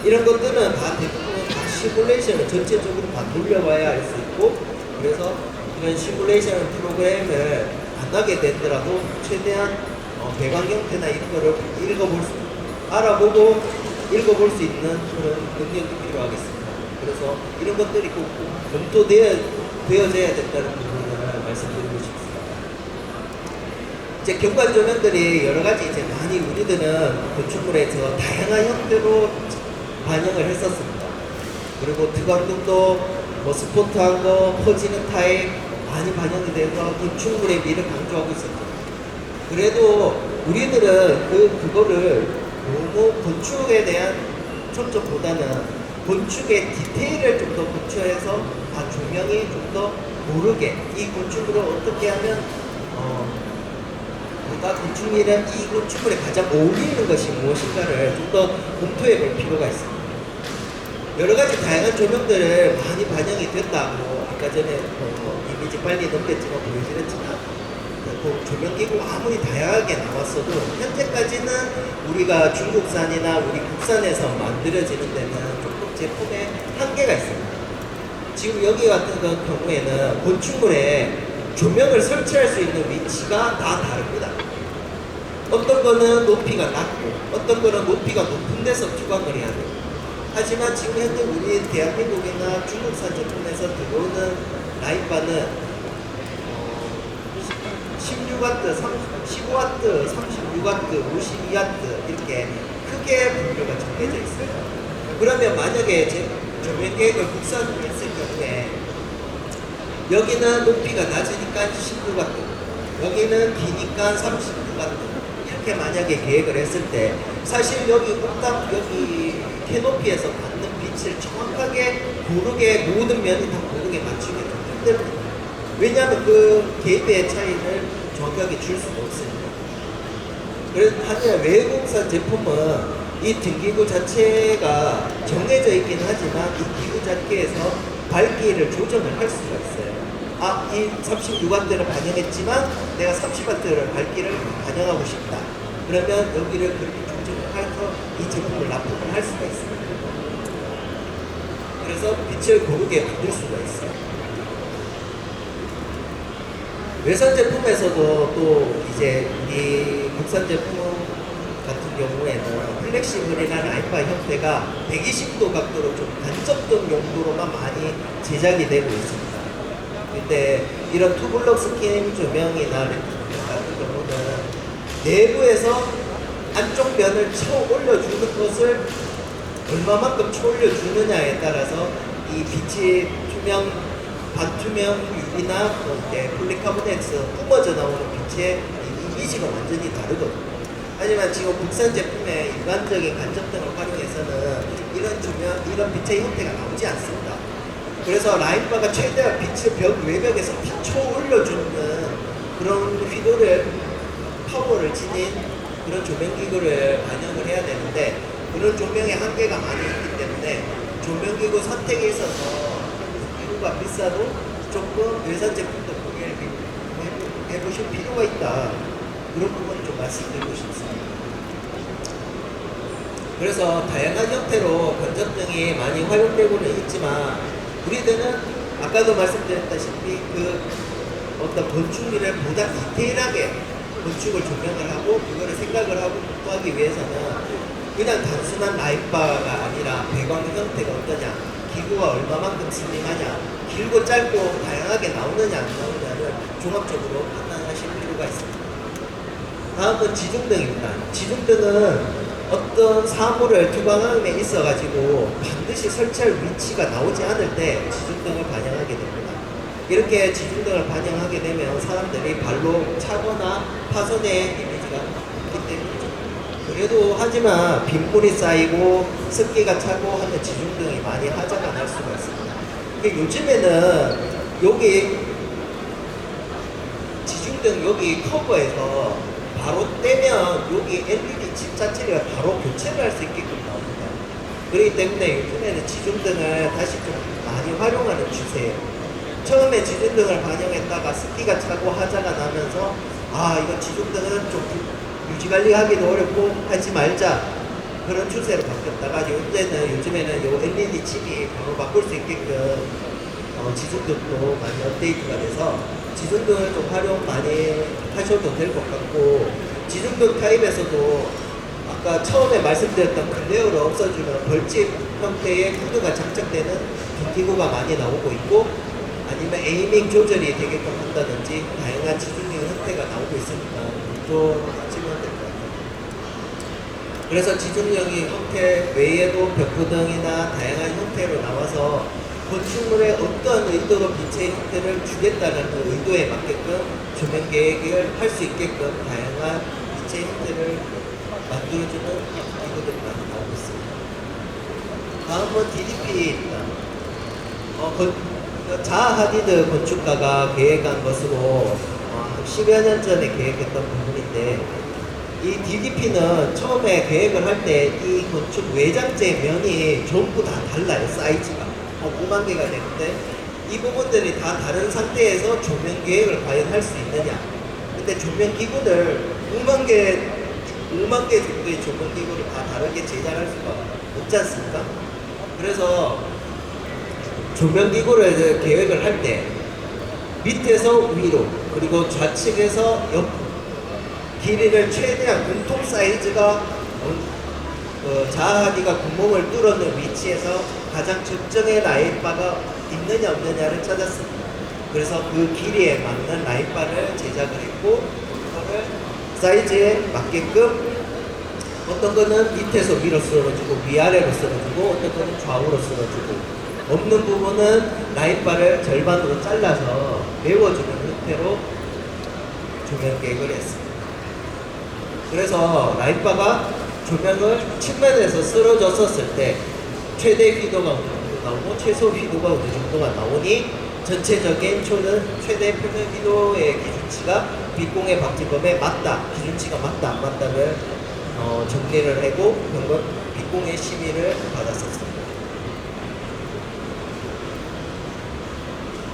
이런 것들은 다 대부분 다 시뮬레이션을 전체적으로 다 돌려봐야 할 수 있고, 그래서 이런 시뮬레이션 프로그램을 안 하게 되더라도 최대한 배경 형태나 이런 거를 알아보고 읽어볼 수 있는 그런 능력이 필요하겠습니다. 그래서 이런 것들이 꼭 검토되어져야 된다는 부분을 말씀드리고 싶습니다. 이제 경관 조명들이 여러 가지 이제 많이 우리들은 건축물에서 다양한 형태로 반영을 했었습니다. 그리고 특원등도 뭐 스포트한 거, 퍼지는 타입 많이 반영이 돼서 건축물의 미를 강조하고 있었죠. 그래도 우리들은 그거를 너무 건축에 대한 초점보다는 건축의 디테일을 좀 더 고쳐해서 조명이 좀 더 모르게 이 건축물을 어떻게 하면 뭔가 건축물이란 이 건축물에 가장 어울리는 것이 무엇인가를 좀 더 검토해 볼 필요가 있습니다. 여러 가지 다양한 조명들을 많이 반영이 됐다고 아까 전에 이미지 빨리 넘겼지만 보여드렸지만 조명기구가 아무리 다양하게 나왔어도 현재까지는 우리가 중국산이나 우리 국산에서 만들어지는 데는 조금 제품에 한계가 있습니다. 지금 여기 같은 경우에는 건축물에 조명을 설치할 수 있는 위치가 다 다릅니다. 어떤 거는 높이가 낮고 어떤 거는 높이가 높은 데서 투광을 해야 돼요. 하지만 지금 현재 우리 대한민국이나 중국산 제품에서 들어오는 라이트바는 16W, 15W, 36W, 52W 이렇게 크게 분류가 정해져 있어요. 그러면 만약에 제 조명 계획을 국산으로 했을 경우에 여기는 높이가 낮으니까 19W, 여기는 기니까 39W 이렇게 만약에 계획을 했을 때 사실 여기 캐노피에서 받는 빛을 정확하게 고르게 모든 면이 다 고르게 맞추기 좀 힘듭니다. 왜냐하면 그 개입의 차이를 정확하게 줄 수가 없습니다. 그래서 하지만 외국산 제품은 이 등기구 자체가 정해져 있긴 하지만 이 기구 자체에서 밝기를 조정을 할 수가 있어요. 이 36W를 반영했지만 내가 30W를 밝기를 반영하고 싶다. 그러면 여기를 그렇게 조정을 해서 이 제품을 납품을 할 수가 있습니다. 그래서 빛을 고르게 만들 수가 있어요. 외산 제품에서도 또 이제 이 국산 제품 같은 경우에는 플렉시블이나 라이파 형태가 120도 각도로 좀 간접등 용도로만 많이 제작이 되고 있습니다. 근데 이런 투블럭 스킨 조명이나 렌트 같은 경우는 내부에서 안쪽 면을 쳐 올려주는 것을 얼마만큼 쳐 올려주느냐에 따라서 이 빛이 반투명 유리나 폴리카보네트에서 뿜어져 나오는 빛의 이미지가 완전히 다르거든요. 하지만 지금 국산 제품의 일반적인 간접등을 활용해서는 이런 빛의 형태가 나오지 않습니다. 그래서 라이트바가 최대한 빛을 벽 외벽에서 비춰 올려주는 그런 휘도를 파워를 지닌 그런 조명기구를 반영을 해야 되는데 그런 조명의 한계가 많이 있기 때문에 조명기구 선택에 있어서 기구가 비싸도 조금 외산 제품도 고려를 해보실 필요가 있다. 그런 부분을 좀 말씀드리고 싶습니다. 그래서 다양한 형태로 간접등이 많이 활용되고는 있지만 우리들은 아까도 말씀드렸다시피 어떤 건축물을 보다 디테일하게 건축을 조명을 하고 그거를 생각을 하고 공부하기 위해서는 그냥 단순한 라이트바가 아니라 배경 형태가 어떠냐, 기구가 얼마만큼 슬림하냐, 길고 짧고 다양하게 나오느냐 안 나오느냐를 종합적으로 판단하실 필요가 있습니다. 다음은 지중등입니다. 지중등은 어떤 사물을 투광함에 있어가지고 반드시 설치할 위치가 나오지 않을 때 지중등을 반영하게 됩니다. 이렇게 지중등을 반영하게 되면 사람들이 발로 차거나 파손의 이미지가 있기 때문이죠. 그래도 하지만 빗물이 쌓이고 습기가 차고 하면 지중등이 많이 하자가 날 수가 있습니다. 요즘에는 여기 지중등 여기 커버에서 바로 떼면 여기 LED 칩 자체가 바로 교체를 할 수 있게끔 나옵니다. 그렇기 때문에 요즘에는 지중등을 다시 좀 많이 활용하는 추세예요. 처음에 지중등을 반영했다가 습기가 차고 하자가 나면서 아 이거 지중등은 좀 유지관리하기도 어렵고 하지 말자 그런 추세로 바뀌었다가 요즘에는 요 LED 칩이 바로 바꿀 수 있게끔 지중등도 많이 업데이트가 돼서 지중등을 좀 활용 많이 하셔도 될 것 같고, 지중등 타입에서도 아까 처음에 말씀드렸던 글레어를 없애주는 벌집 형태의 구드가 장착되는 기구가 많이 나오고 있고, 아니면 에이밍 조절이 되게끔 한다든지 다양한 지중등 형태가 나오고 있으니까 검토하시면 될 것 같아요. 그래서 지중등의 형태 외에도 벽부등이나 다양한 형태로 나와서 건축물에 어떤 의도로 빛의 형태를 주겠다는 그 의도에 맞게끔 조명 계획을 할 수 있게끔 다양한 빛의 형태를 만들어주는 기구들이 많이 나오고 있습니다. 다음은 DDP입니다. 자하 하디드 건축가가 계획한 것으로 10여 년 전에 계획했던 부분인데, 이 DDP는 처음에 계획을 할 때 이 건축 외장재 면이 전부 다 달라요. 사이즈가 5만 개가 되는데 이 부분들이 다 다른 상태에서 조명 계획을 과연 할 수 있느냐. 근데 조명 기구를 5만 개 정도의 조명 기구를 다 다르게 제작할 수가 없지 않습니까? 그래서 조명 기구를 계획을 할 때 밑에서 위로 그리고 좌측에서 옆 길이를 최대한 공통 사이즈가 자하디가 구멍을 뚫어놓은 위치에서 가장 적정의 라인바가 있느냐 없느냐를 찾았습니다. 그래서 그 길이에 맞는 라인바를 제작을 했고, 그거를 사이즈에 맞게끔 어떤 거는 밑에서 위로 쓸어주고 위아래로 쓸어주고 어떤 거는 좌우로 쓸어주고, 없는 부분은 라인바를 절반으로 잘라서 메워주는 형태로 조명 계획을 했습니다. 그래서 라인바가 조명을 측면에서 쓰러졌었을 때 최대 휘도가 어느 정도 나오고 최소 휘도가 어느 정도가 나오니 전체적인 최대 표면 휘도의 기준치가 빛공의 박지검에 맞다, 기준치가 맞다 안 맞다를 정리를 하고 빛공의 심의를 받았었습니다.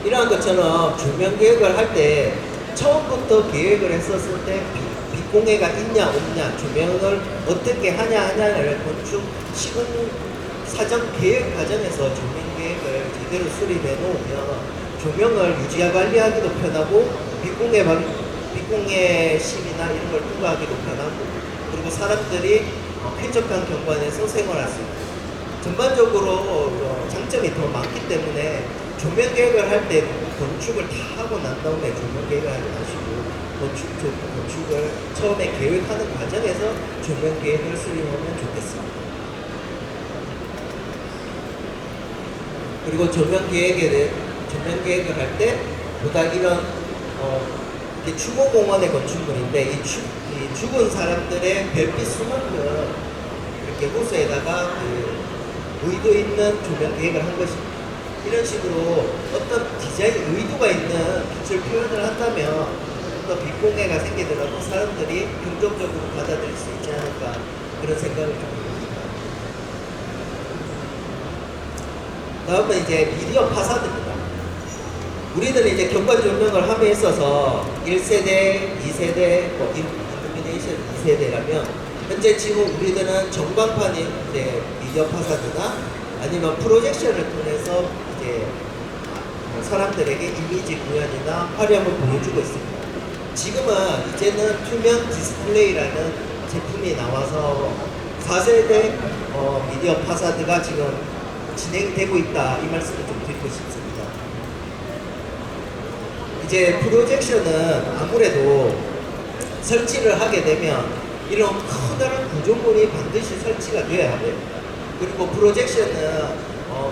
이러한 것처럼 조명 계획을 할 때 처음부터 계획을 했었을 때 빛공해가 있냐 없냐, 조명을 어떻게 하냐를 건축 시공 사전 계획 과정에서 조명 계획을 제대로 수립해 놓으면 조명을 유지 관리하기도 편하고 빛공해 심이나 이런 걸 통과하기도 편하고, 그리고 사람들이 쾌적한 경관에서 생활할 수 있고, 전반적으로 장점이 더 많기 때문에 조명 계획을 할 때 건축을 다 하고 난 다음에 조명 계획을 하지 마시고 건축을 처음에 계획하는 과정에서 조명 계획을 수립하면 좋겠습니다. 그리고 조명 계획을 할 때 보다 이런 이게 추모공원의 건축물인데 이 죽은 사람들의 별빛 수만큼 이렇게 호수에다가 의도 있는 조명 계획을 한 것입니다. 이런 식으로 어떤 디자인 의도가 있는 빛을 표현을 한다면 또 빛공해가 생기더라도 사람들이 긍정적으로 받아들일 수 있지 않을까, 그런 생각을 좀 해봅니다. 다음은 이제 미디어 파사드입니다. 우리는 이제 경관 조명을 함에 있어서 1세대, 2세대, 일루미네이션 2세대라면 현재 지금 우리들은 전광판인 이제 미디어 파사드나 아니면 프로젝션을 통해서 이제 사람들에게 이미지 구현이나 활용을 보여주고 있습니다. 지금은 이제는 투명 디스플레이라는 제품이 나와서 4세대 미디어 파사드가 지금 진행되고 있다, 이 말씀을 좀 드리고 싶습니다. 이제 프로젝션은 아무래도 설치를 하게 되면 이런 커다란 구조물이 반드시 설치가 되어야 돼요. 그리고 프로젝션은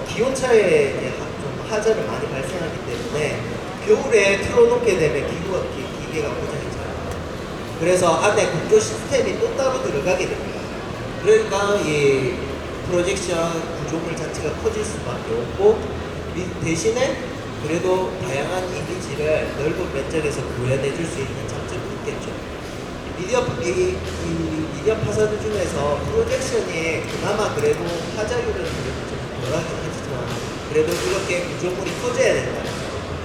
기온차에 이제 좀 하자를 많이 발생하기 때문에 겨울에 틀어놓게 되면 기계가 고장이 져요. 그래서 안에 건조 시스템이 또 따로 들어가게 됩니다. 그러니까 이 프로젝션 구조물 자체가 커질 수밖에 없고, 대신에 그래도 다양한 이미지를 넓은 면적에서 구현해 줄 수 있는 장점이 있겠죠. 이 미디어 파사드 중에서 프로젝션이 그나마 그래도 하자율은 그래도 좀 덜하긴 하지만 그래도 이렇게 구조물이 커져야 된다.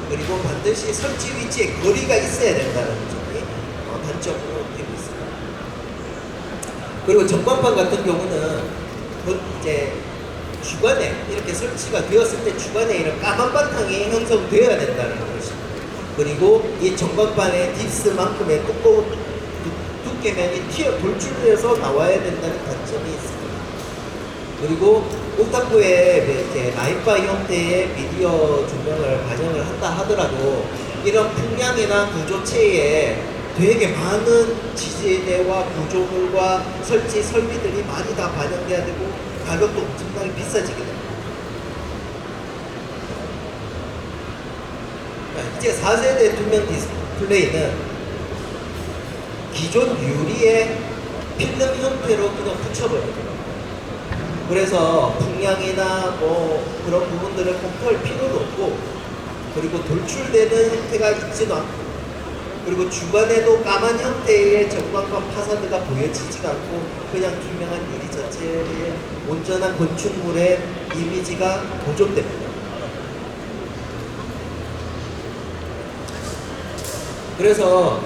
그리고 반드시 설치 위치에 거리가 있어야 된다는 점이 단점으로 되고 있습니다. 그리고 전광판 같은 경우는 이제 주간에 이렇게 설치가 되었을 때 주간에 이런 까만 바탕이 형성되어야 된다는 것입니다. 그리고 이 전광판의 딥스만큼의 두께면이 돌출되어서 나와야 된다는 단점이 있습니다. 그리고 옥타코에 이제 라인바 형태의 미디어 조명을 반영을 한다 하더라도 이런 풍량이나 구조체에 되게 많은 지지대와 구조물과 설치 설비들이 많이 다 반영돼야 되고 가격도 엄청나게 비싸지게 됩니다. 이제 4세대 투명 디스플레이는 기존 유리에 필름 형태로 그냥 붙여버립니다. 그래서 풍량이나 뭐 그런 부분들을 검토할 필요도 없고, 그리고 돌출되는 형태가 있지도 않고, 그리고 주변에도 까만 형태의 전광판 파사드가 보여지지가 않고 그냥 투명한 유리 자체의 온전한 건축물의 이미지가 보존됩니다. 그래서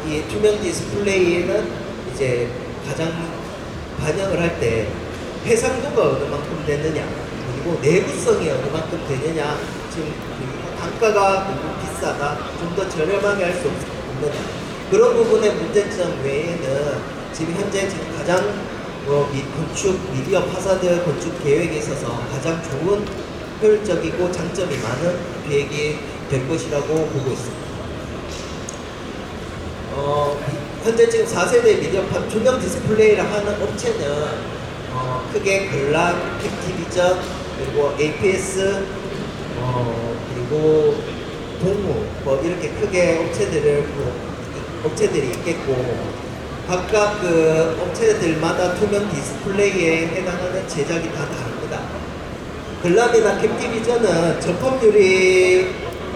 이 투명 디스플레이는 이제 가장 반영을 할 때 해상도가 어느 만큼 되느냐, 그리고 내구성이 어느 만큼 되느냐, 지금 단가가 너무 비싸다, 좀 더 저렴하게 할 수 없느냐, 그런 부분의 문제점 외에는 지금 현재 가장 건축 미디어 파사드 건축 계획에 있어서 가장 좋은 효율적이고 장점이 많은 계획이 될 것이라고 보고 있습니다. 현재 지금 4세대 미디어 투명 디스플레이를 하는 업체는 크게 글람, 캡티비전, 그리고 APS, 그리고 동무, 뭐 이렇게 크게 업체들이 있겠고, 각각 그 업체들마다 투명 디스플레이에 해당하는 제작이 다 다릅니다. 글람이나 캡티비전은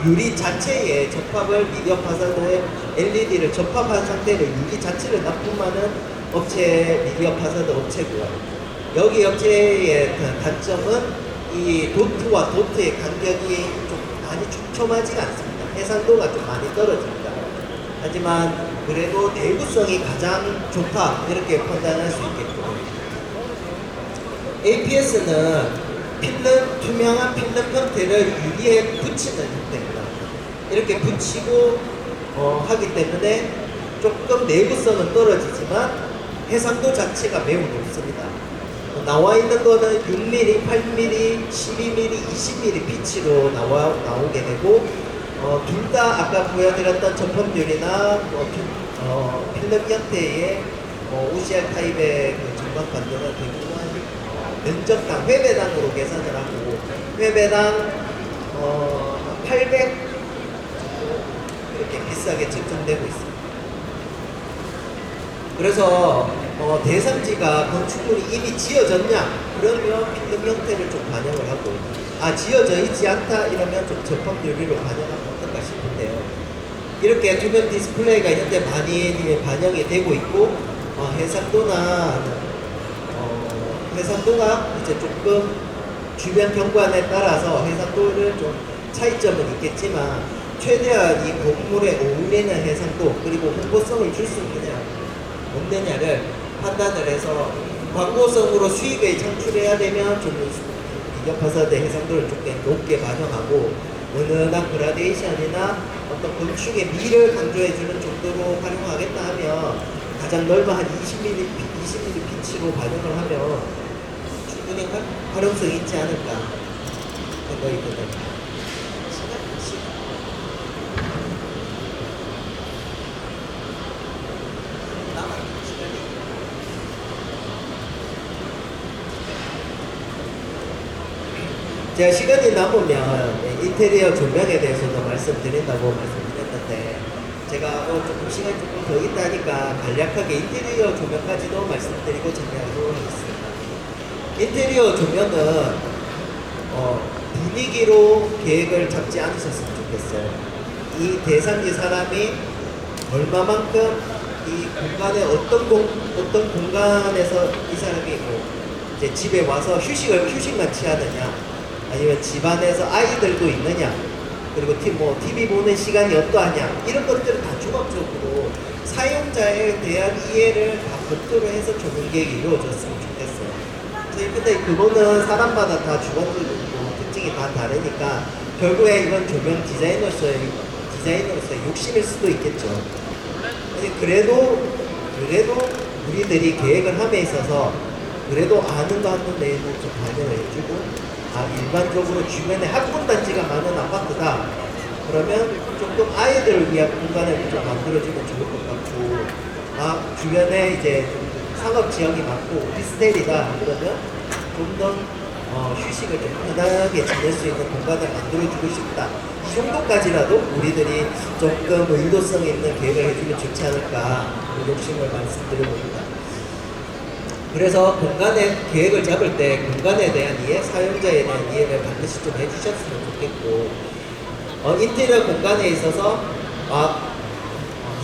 유리 자체에 접합을 미디어 파사드에 LED를 접합한 상태로 유리 자체를 납품하는 미디어 파사드 업체고요. 여기 업체의 단점은 이 도트와 도트의 간격이 좀 많이 촘촘하지가 않습니다. 해상도가 좀 많이 떨어집니다. 하지만 그래도 내구성이 가장 좋다, 이렇게 판단할 수 있겠고, APS는 투명한 필름 형태를 유리에 붙이는 형태입니다. 이렇게 붙이고 하기 때문에 조금 내구성은 떨어지지만 해상도 자체가 매우 높습니다. 나와 있는 거는 6mm, 8mm, 12mm, 20mm 피치로 나오게 되고, 둘 다 아까 보여드렸던 접합유리나 필름 형태의 OCR 타입의 그 전광판들은 대부분 면적당, 회배당으로 계산을 하고, 회배당 800 이렇게 비싸게 측정되고 있습니다. 그래서 대상지가 건축물이 이미 지어졌냐, 그러면 필름 형태를 좀 반영을 하고, 지어져 있지 않다 이러면 좀 접합 유리로 반영하면 어떨까 싶은데요. 이렇게 투명 디스플레이가 현재 많이 반영이 되고 있고, 해상도가 이제 조금 주변 경관에 따라서 해상도를 좀 차이점은 있겠지만, 최대한 이 건물에 어울리는 해상도, 그리고 홍보성을 줄 수 있느냐 없느냐를 판단을 해서 광고성으로 수익을 창출해야 되면 좀 기존 파사드 해상도를 좀 높게 반영하고 은은한 그라데이션이나 어떤 건축의 미를 강조해주는 정도로 활용하겠다 하면 가장 넓은 한 20mm 피치로 반영을 하면 충분히 활용성이 있지 않을까 생각이 듭니다. 제가 시간이 남으면 인테리어 조명에 대해서도 말씀드린다고 말씀드렸는데 제가 조금 시간이 조금 더 있다니까 간략하게 인테리어 조명까지도 말씀드리고 정리하도록 하겠습니다. 인테리어 조명은 분위기로 계획을 잡지 않으셨으면 좋겠어요. 이 대상지 사람이 얼마만큼 이 공간에 어떤 공간에서 이 사람이 이제 집에 와서 휴식만 취하느냐, 아니면 집안에서 아이들도 있느냐, 그리고 TV 보는 시간이 어떠하냐, 이런 것들을 다 종합적으로 사용자에 대한 이해를 다 검토를 해서 조명 계획이 이루어졌으면 좋겠어요. 근데 그거는 사람마다 다 주관적이고 특징이 다 다르니까 결국에 이건 조명 디자이너로서의 욕심일 수도 있겠죠. 그래도 우리들이 계획을 함에 있어서 그래도 아는 거 하는 데에는 좀 반영을 해주고, 일반적으로 주변에 학군단지가 많은 아파트다 그러면 조금 아이들을 위한 공간을 좀 만들어주면 좋을 것 같고, 주변에 이제 상업지역이 많고 오피스텔이다 그러면 좀 더 휴식을 좀 편하게 지낼 수 있는 공간을 만들어주고 싶다, 이 정도까지라도 우리들이 조금 의도성 있는 계획을 해주면 좋지 않을까, 그 욕심을 말씀드려봅니다. 그래서 공간의 계획을 잡을 때 공간에 대한 이해, 사용자에 대한 이해를 반드시 좀 해주셨으면 좋겠고, 인테리어 공간에 있어서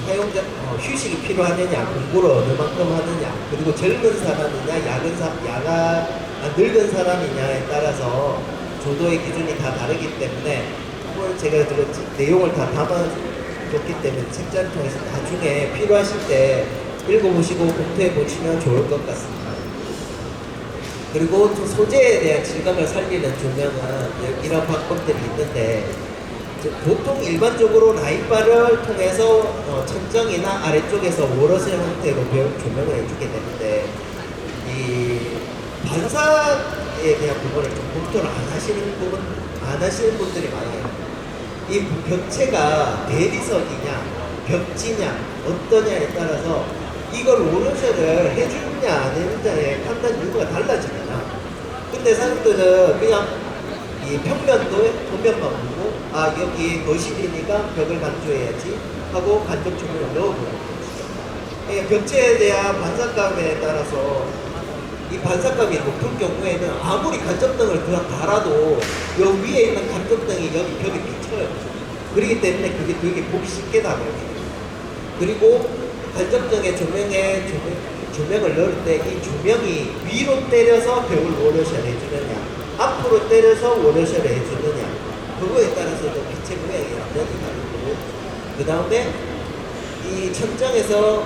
사용자 휴식이 필요하느냐, 공부를 어느 만큼 하느냐, 그리고 젊은 사람이냐 늙은 사람이냐에 따라서 조도의 기준이 다 다르기 때문에 그걸 제가 내용을 다 담아줬기 때문에 책자를 통해서 나중에 필요하실 때 읽어보시고 검토해 보시면 좋을 것 같습니다. 그리고 또 소재에 대한 질감을 살리는 조명은 이런 방법들이 있는데, 보통 일반적으로 라인바를 통해서 천정이나 아래쪽에서 워러스 형태로 조명을 해주게 되는데, 이 반사에 대한 부분을 좀 검토를 안 하시는 분들이 많아요. 이 벽체가 대리석이냐 벽지냐 어떠냐에 따라서 이걸 워러셔를 해주느냐 안 해주느냐의 판단 유무가 달라집니다. 근데 사람들은 그냥 이 평면도에 도면만 보고 여기 거실이니까 벽을 강조해야지 하고 간접 조명을 넣어버려요. 벽체에 대한 반사감에 따라서 이 반사감이 높은 경우에는 아무리 간접등을 그냥 달아도 여기 위에 있는 간접등이 여기 벽에 비쳐요. 그렇기 때문에 그게 되게 보기 쉽게 나와요. 그리고 간접등의 조명을 넣을 때 이 조명이 위로 때려서 벽을 워러셔를 해주느냐, 앞으로 때려서 워러셔를 해주느냐, 그거에 따라서도 빛의 모양이 완전히 다르고, 그 다음에 이 천장에서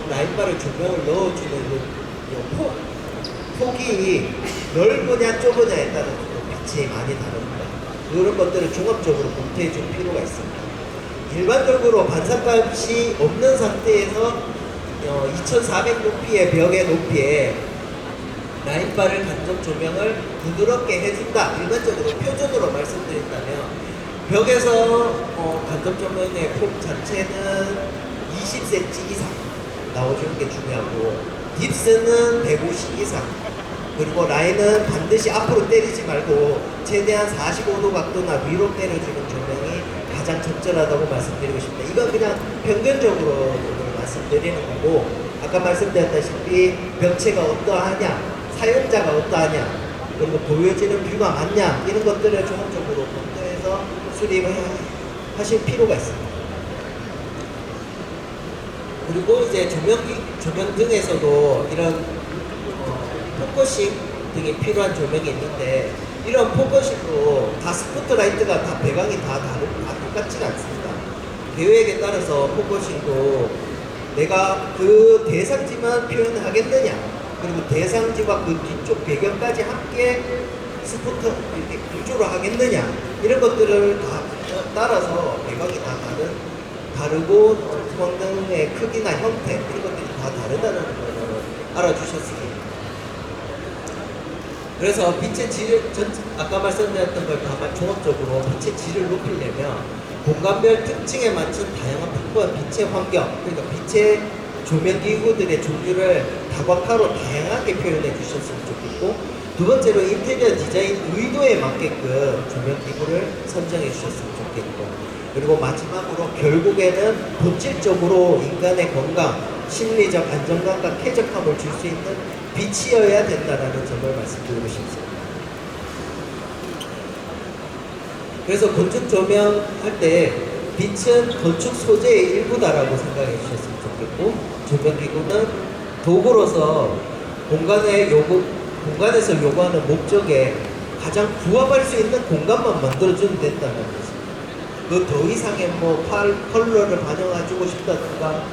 라인바를 조명을 넣어주는 폭이 넓으냐 좁으냐에 따라서 빛이 많이 다릅니다. 이런 것들을 종합적으로 검토해 줄 필요가 있습니다. 일반적으로 반사값이 없는 상태에서 2400 높이의 벽의 높이에 라인바를 간접 조명을 부드럽게 해준다. 일반적으로 표준으로 말씀드린다면 벽에서 간접 조명의 폭 자체는 20cm 이상 나와주는 게 중요하고, 딥스는 150 이상, 그리고 라인은 반드시 앞으로 때리지 말고 최대한 45도 각도나 위로 때려주는 조명이 가장 적절하다고 말씀드리고 싶습니다. 이건 그냥 평균적으로 말씀드리는 거고, 아까 말씀드렸다시피 벽체가 어떠하냐, 사용자가 어떠하냐, 그리고 보여지는 뷰가 맞냐, 이런 것들을 종합적으로 검토해서 수립을 하실 필요가 있습니다. 그리고 이제 조명 등에서도 이런 포커싱 등이 필요한 조명이 있는데, 이런 포커싱도 다 스포트라이트가 다 배광이 다 똑같지가 않습니다. 계획에 따라서 포커싱도 내가 그 대상지만 표현하겠느냐, 그리고 대상지와 그 뒤쪽 배경까지 함께 스포트 이렇게 구조로 하겠느냐 이런 것들을 다 따라서 배각이 다 다르고 투광등의 크기나 형태 이런 것들이 다 다르다는 걸 알아주셨습니다. 그래서 빛의 질을 아까 말씀드렸던 걸 다 종합적으로 빛의 질을 높이려면 공간별 특징에 맞춘 다양한 풍부한 빛의 환경, 그러니까 빛의 조명기구들의 종류를 다각화로 다양하게 표현해 주셨으면 좋겠고, 두 번째로 인테리어 디자인 의도에 맞게끔 조명기구를 선정해 주셨으면 좋겠고, 그리고 마지막으로 결국에는 본질적으로 인간의 건강, 심리적 안정감과 쾌적함을 줄 수 있는 빛이어야 된다는 점을 말씀드리고 싶습니다. 그래서 건축 조명 할 때 빛은 건축 소재의 일부다라고 생각해 주셨으면 좋겠고, 조명기구는 도구로서 공간에서 요구하는 목적에 가장 부합할 수 있는 공간만 만들어주면 된다는 거죠. 그 더 이상의 뭐 컬러를 반영해주고 싶다든가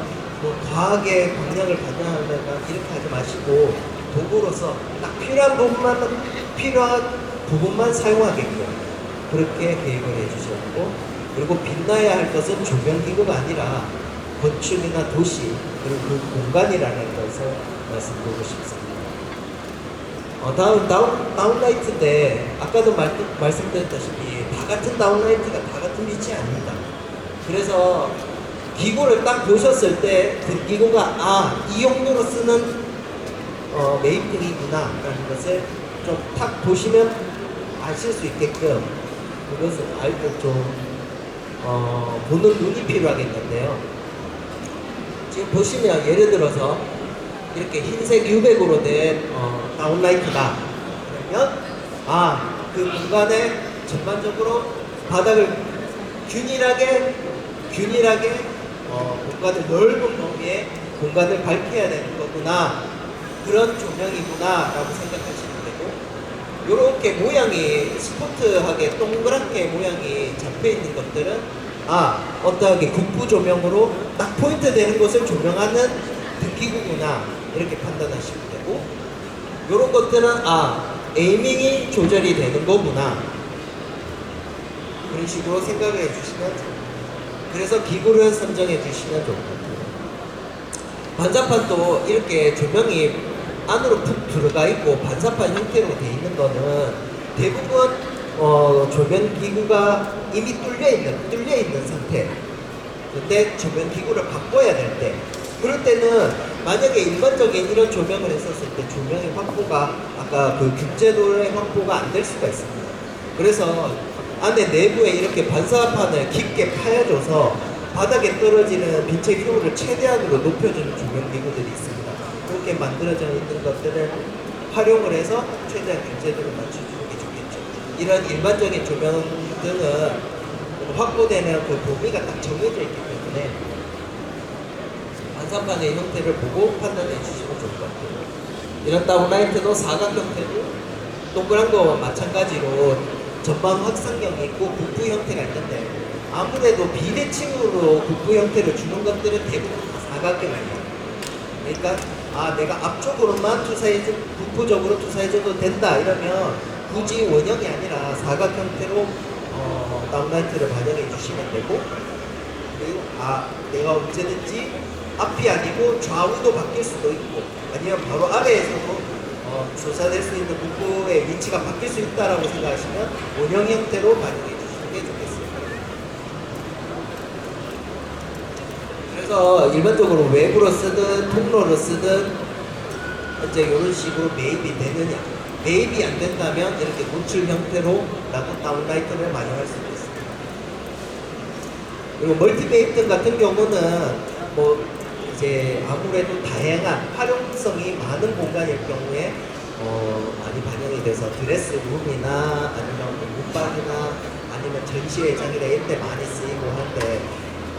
뭐 과하게 방향을 반영하거나 이렇게 하지 마시고 도구로서 딱 필요한 부분만 사용하게끔 그렇게 계획을 해주셨고, 그리고 빛나야 할 것은 조명기구가 아니라 건축이나 도시 그리고 그 공간이라는 것을 말씀드리고 싶습니다. 다운라이트인데 아까도 말씀드렸다시피 다 같은 다운라이트가 다 같은 빛이 아닙니다. 그래서 기구를 딱 보셨을 때 그 기구가 이 용도로 쓰는 매입등이구나 라는 것을 좀 탁 보시면 아실 수 있게끔 그것을 알고 좀 보는 눈이 필요하겠는데요. 지금 보시면 예를 들어서 이렇게 흰색 유백으로 된 다운라이트다 그러면 그 공간에 전반적으로 바닥을 균일하게 공간을 넓은 범위에 공간을 밝혀야 되는 거구나, 그런 조명이구나 라고 생각하시면 되고, 요렇게 모양이 스포트하게 동그랗게 모양이 잡혀있는 것들은 어떠하게 국부 조명으로 딱 포인트 되는 곳을 조명하는 등기구구나 이렇게 판단하시면 되고, 요런 것들은 에이밍이 조절이 되는 거구나 그런 식으로 생각을 해주시면 좋습니다. 그래서 기구를 선정해 주시면 좋을 것 같아요. 반사판도 이렇게 조명이 안으로 푹 들어가 있고 반사판 형태로 되어 있는 거는 대부분 조명기구가 이미 뚫려 있는 상태. 근데 조명기구를 바꿔야 될 때, 그럴 때는 만약에 일반적인 이런 조명을 했었을 때 조명의 확보가 아까 그 국제도의 확보가 안 될 수가 있습니다. 그래서 안에 내부에 이렇게 반사판을 깊게 파여줘서 바닥에 떨어지는 빛의 효율을 최대한으로 높여주는 조명기구들이 있습니다. 그렇게 만들어져 있는 것들을 활용을 해서 최대한 국제도를 맞춰주는 게 좋겠죠. 이런 일반적인 조명들은 확보되는 그 범위가 딱 정해져 있기 때문에 반사판의 형태를 보고 판단해 주시면 좋을 것 같아요. 이런 다운라이트도 사각 형태고 동그란 거와 마찬가지로 전방 확산경이 있고 국부 형태가 있는데, 아무래도 비대칭으로 국부 형태를 주는 것들은 대부분 다 사각형이에요. 그러니까 내가 앞쪽으로만 국부적으로 투사해줘도 된다 이러면 굳이 원형이 아니라 사각 형태로 다운라이트를 반영해 주시면 되고, 그리고 내가 언제든지 앞이 아니고 좌우도 바뀔 수도 있고 아니면 바로 아래에서도 조사될 수 있는 국부의 위치가 바뀔 수 있다라고 생각하시면 원형 형태로 반영해 주시는 게 좋겠습니다. 그래서 일반적으로 외부로 쓰든 통로로 쓰든 현재 이런 식으로 매입이 되느냐, 매입이 안 된다면 이렇게 노출 형태로 다운라이트를 반영할 수 있습니다. 그리고 멀티 매입등 같은 경우는 이제 아무래도 다양한 활용성이 많은 공간일 경우에 많이 반영이 돼서 드레스룸이나 아니면 문방이나 아니면 전시회장이나 이런 데 많이 쓰이고 하는데,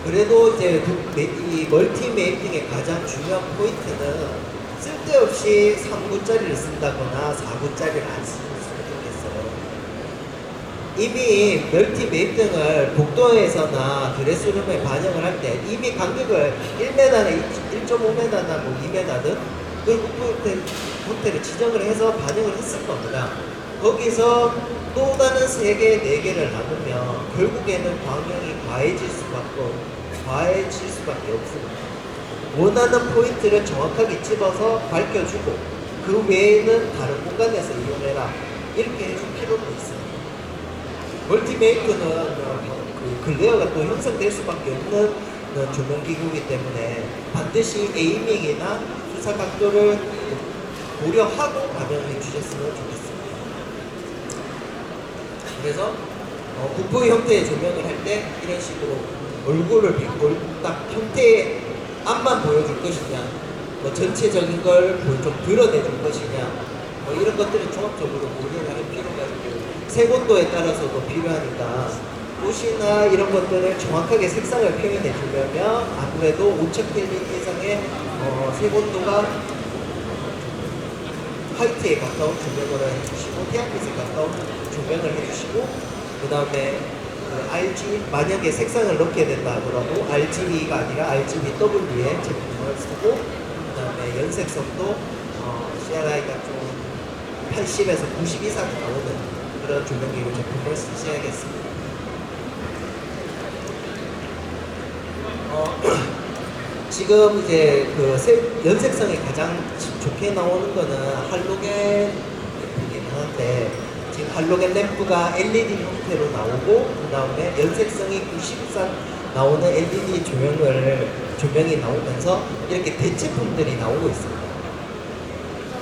그래도 이제 이 멀티 매입등의 가장 중요한 포인트는 쓸데없이 3구짜리를 쓴다거나 4구짜리를 안 쓰셨으면 좋겠어요. 이미 멀티 매입등을 복도에서나 드레스룸에 반영을 할 때 이미 간격을 1m나 1.5m나 2m든 그 형태를 지정을 해서 반영을 했을 겁니다. 거기서 또 다른 3개, 4개를 나누면 결국에는 광명이 과해질 수밖에 없습니다. 원하는 포인트를 정확하게 집어서 밝혀주고 그 외에는 다른 공간에서 이용해라 이렇게 해줄 필요도 있어요. 멀티메이크는 그 글레어가 또 형성될 수밖에 없는 조명기구이기 때문에 반드시 에이밍이나 투사 각도를 고려하고 반영해 주셨으면 좋겠습니다. 그래서 국부 형태의 조명을 할 때 이런 식으로 얼굴을 비고 딱 형태의 앞만 보여줄 것이냐, 뭐 전체적인 걸 좀 드러내줄 것이냐, 뭐 이런 것들을 종합적으로 고려를 할 필요가 있고 색온도에 따라서도 필요하니까 옷이나 이런 것들을 정확하게 색상을 표현해 주려면 아무래도 5000켈빈 이상의 색온도가 화이트에 가까운 조명을 해주시고 태양빛에 가까운 조명을 해주시고 그 다음에 RGB 만약에 색상을 넣게 된다 하더라도 RGB가 아니라 RGBW의 제품을 쓰고 그 다음에 연색성도 CRI가 좀 80에서 90 이상 나오는 그런 조명기구 제품을 쓰셔야겠습니다. 지금 이제 그 연색성이 가장 좋게 나오는 거는 할로겐 램프이긴 한데 지금 할로겐 램프가 LED 형태로 나오고 그 다음에 연색성이 90 이상 나오는 LED 조명이 나오면서 이렇게 대체품들이 나오고 있습니다.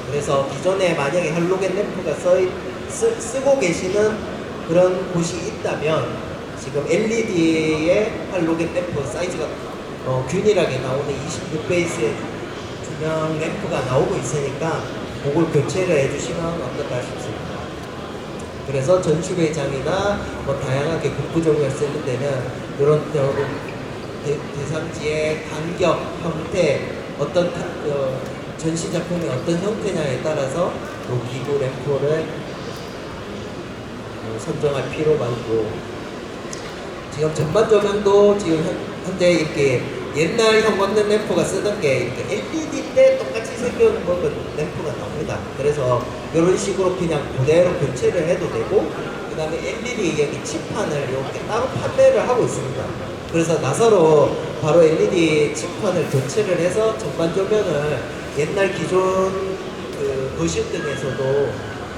그래서 기존에 만약에 할로겐 램프가 쓰고 계시는 그런 곳이 있다면 지금 LED의 할로겐 램프 사이즈가 균일하게 나오는 26베이스의 조명 램프가 나오고 있으니까 그걸 교체를 해주시면 어떨까 싶습니다. 그래서 전시회장이나 뭐 다양하게 국부조명을 쓰는 데는 이런 대상지의 간격, 형태, 어떤 전시 작품이 어떤 형태냐에 따라서 기구 램프를 선정할 필요가 있고 지금 전반 조명도 지금 현재 이렇게 옛날 형광등 램프가 쓰던 게 이렇게 LED 때 똑같이 생겨는 램프가 나옵니다. 그래서 이런 식으로 그냥 그대로 교체를 해도 되고 그 다음에 LED 여기 칩판을 이렇게 따로 판매를 하고 있습니다. 그래서 나사로 바로 LED 칩판을 교체를 해서 전반 조명을 옛날 기존 그 거실등에서도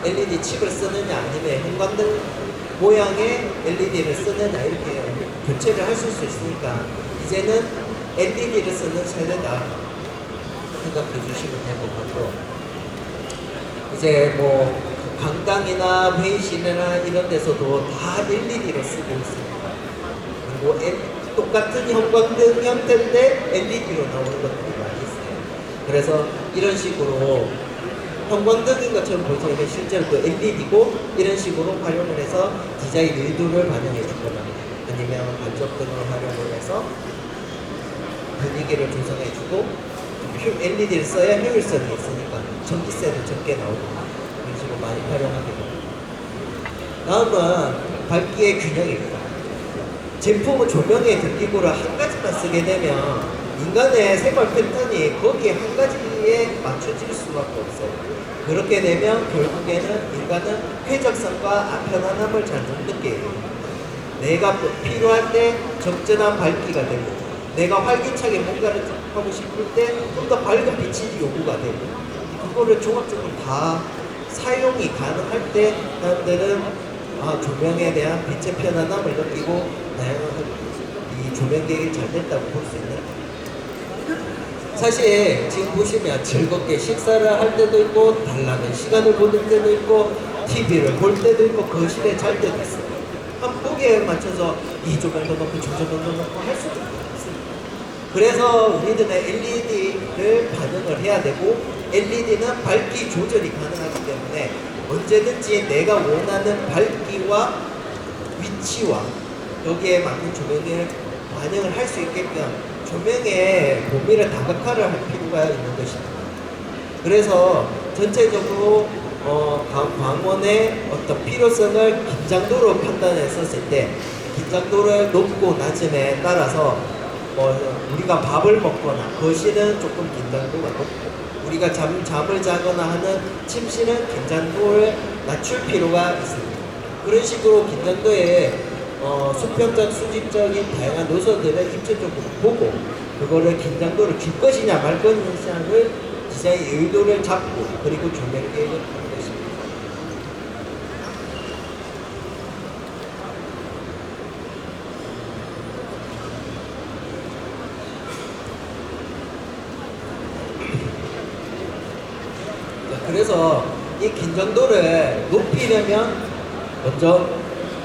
LED 칩을 쓰느냐 아니면 형광등 모양의 LED를 쓰느냐 이렇게 교체를 하실 수 있으니까 이제는 LED를 쓰는 세대다 생각해 주시면 될 것 같고 이제 뭐 강당이나 회의실이나 이런 데서도 다 LED를 쓰고 있습니다. 그리고 똑같은 형광등 형태인데 LED로 나오는 것들이 많이 있어요. 그래서 이런 식으로 형광등인 것처럼 보이지만 실제로 또 LED고 이런 식으로 활용을 해서 디자인 의도를 반영해 주거나 아니면 반쪽 등을 활용을 해서 분위기를 조성해주고 LED를 써야 효율성이 있으니까 전기세도 적게 나오고 이런 식으로 많이 활용하게 됩니다. 다음은 밝기의 균형입니다. 제품은 조명의 등기구를 한 가지만 쓰게 되면 인간의 생활 패턴이 거기에 한 가지에 맞춰질 수밖에 없어요. 그렇게 되면 결국에는 인간은 쾌적성과 편안함을 잘 못 느끼게 됩니다. 내가 필요할 때 적절한 밝기가 되고 내가 활기차게 뭔가를 하고 싶을 때 좀 더 밝은 빛이 요구가 되고 그거를 종합적으로 다 사용이 가능할 때 사람들은 조명에 대한 빛의 편안함을 느끼고 다양한 이 조명 계획이 잘 됐다고 볼 수 있는 사실 지금 보시면 즐겁게 식사를 할 때도 있고 달라는 시간을 보낼 때도 있고 TV를 볼 때도 있고 거실에 잘 때도 있어요. 한 보기에 맞춰서 이 조명도 넣고 저 조명도 넣고 할 수도 있습니다. 그래서 우리들은 LED를 반영을 해야 되고 LED는 밝기 조절이 가능하기 때문에 언제든지 내가 원하는 밝기와 위치와 여기에 맞는 조명을 반영을 할 수 있게끔 조명의 범위를 다각화를 할 필요가 있는 것입니다. 그래서 전체적으로 광원의 어떤 필요성을 긴장도로 판단했었을 때 긴장도를 높고 낮음에 따라서 우리가 밥을 먹거나 거실은 조금 긴장도가 높고 우리가 잠을 자거나 하는 침실은 긴장도를 낮출 필요가 있습니다. 그런 식으로 긴장도에 수평적, 수직적인 다양한 노선들을 입체적으로 보고 그거를 긴장도를 줄 것이냐 말 것이냐를 디자인 의도를 잡고 그리고 조명 계획을 하는 것입니다. 그래서 이 긴장도를 높이려면 먼저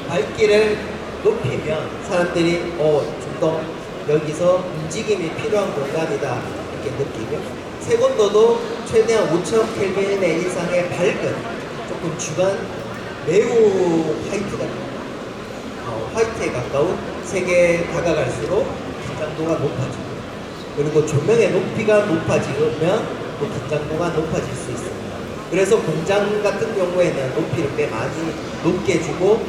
밝기를 높이면 사람들이 좀 더 여기서 움직임이 필요한 공간이다 이렇게 느끼고 색온도도 최대한 5000 켈빈의 이상의 밝은 조금 주간 매우 화이트에 가까운 색에 다가갈수록 긴장도가 높아지고 그리고 조명의 높이가 높아지면 또 긴장도가 높아질 수 있습니다. 그래서 공장 같은 경우에는 높이를 꽤 많이 높게 주고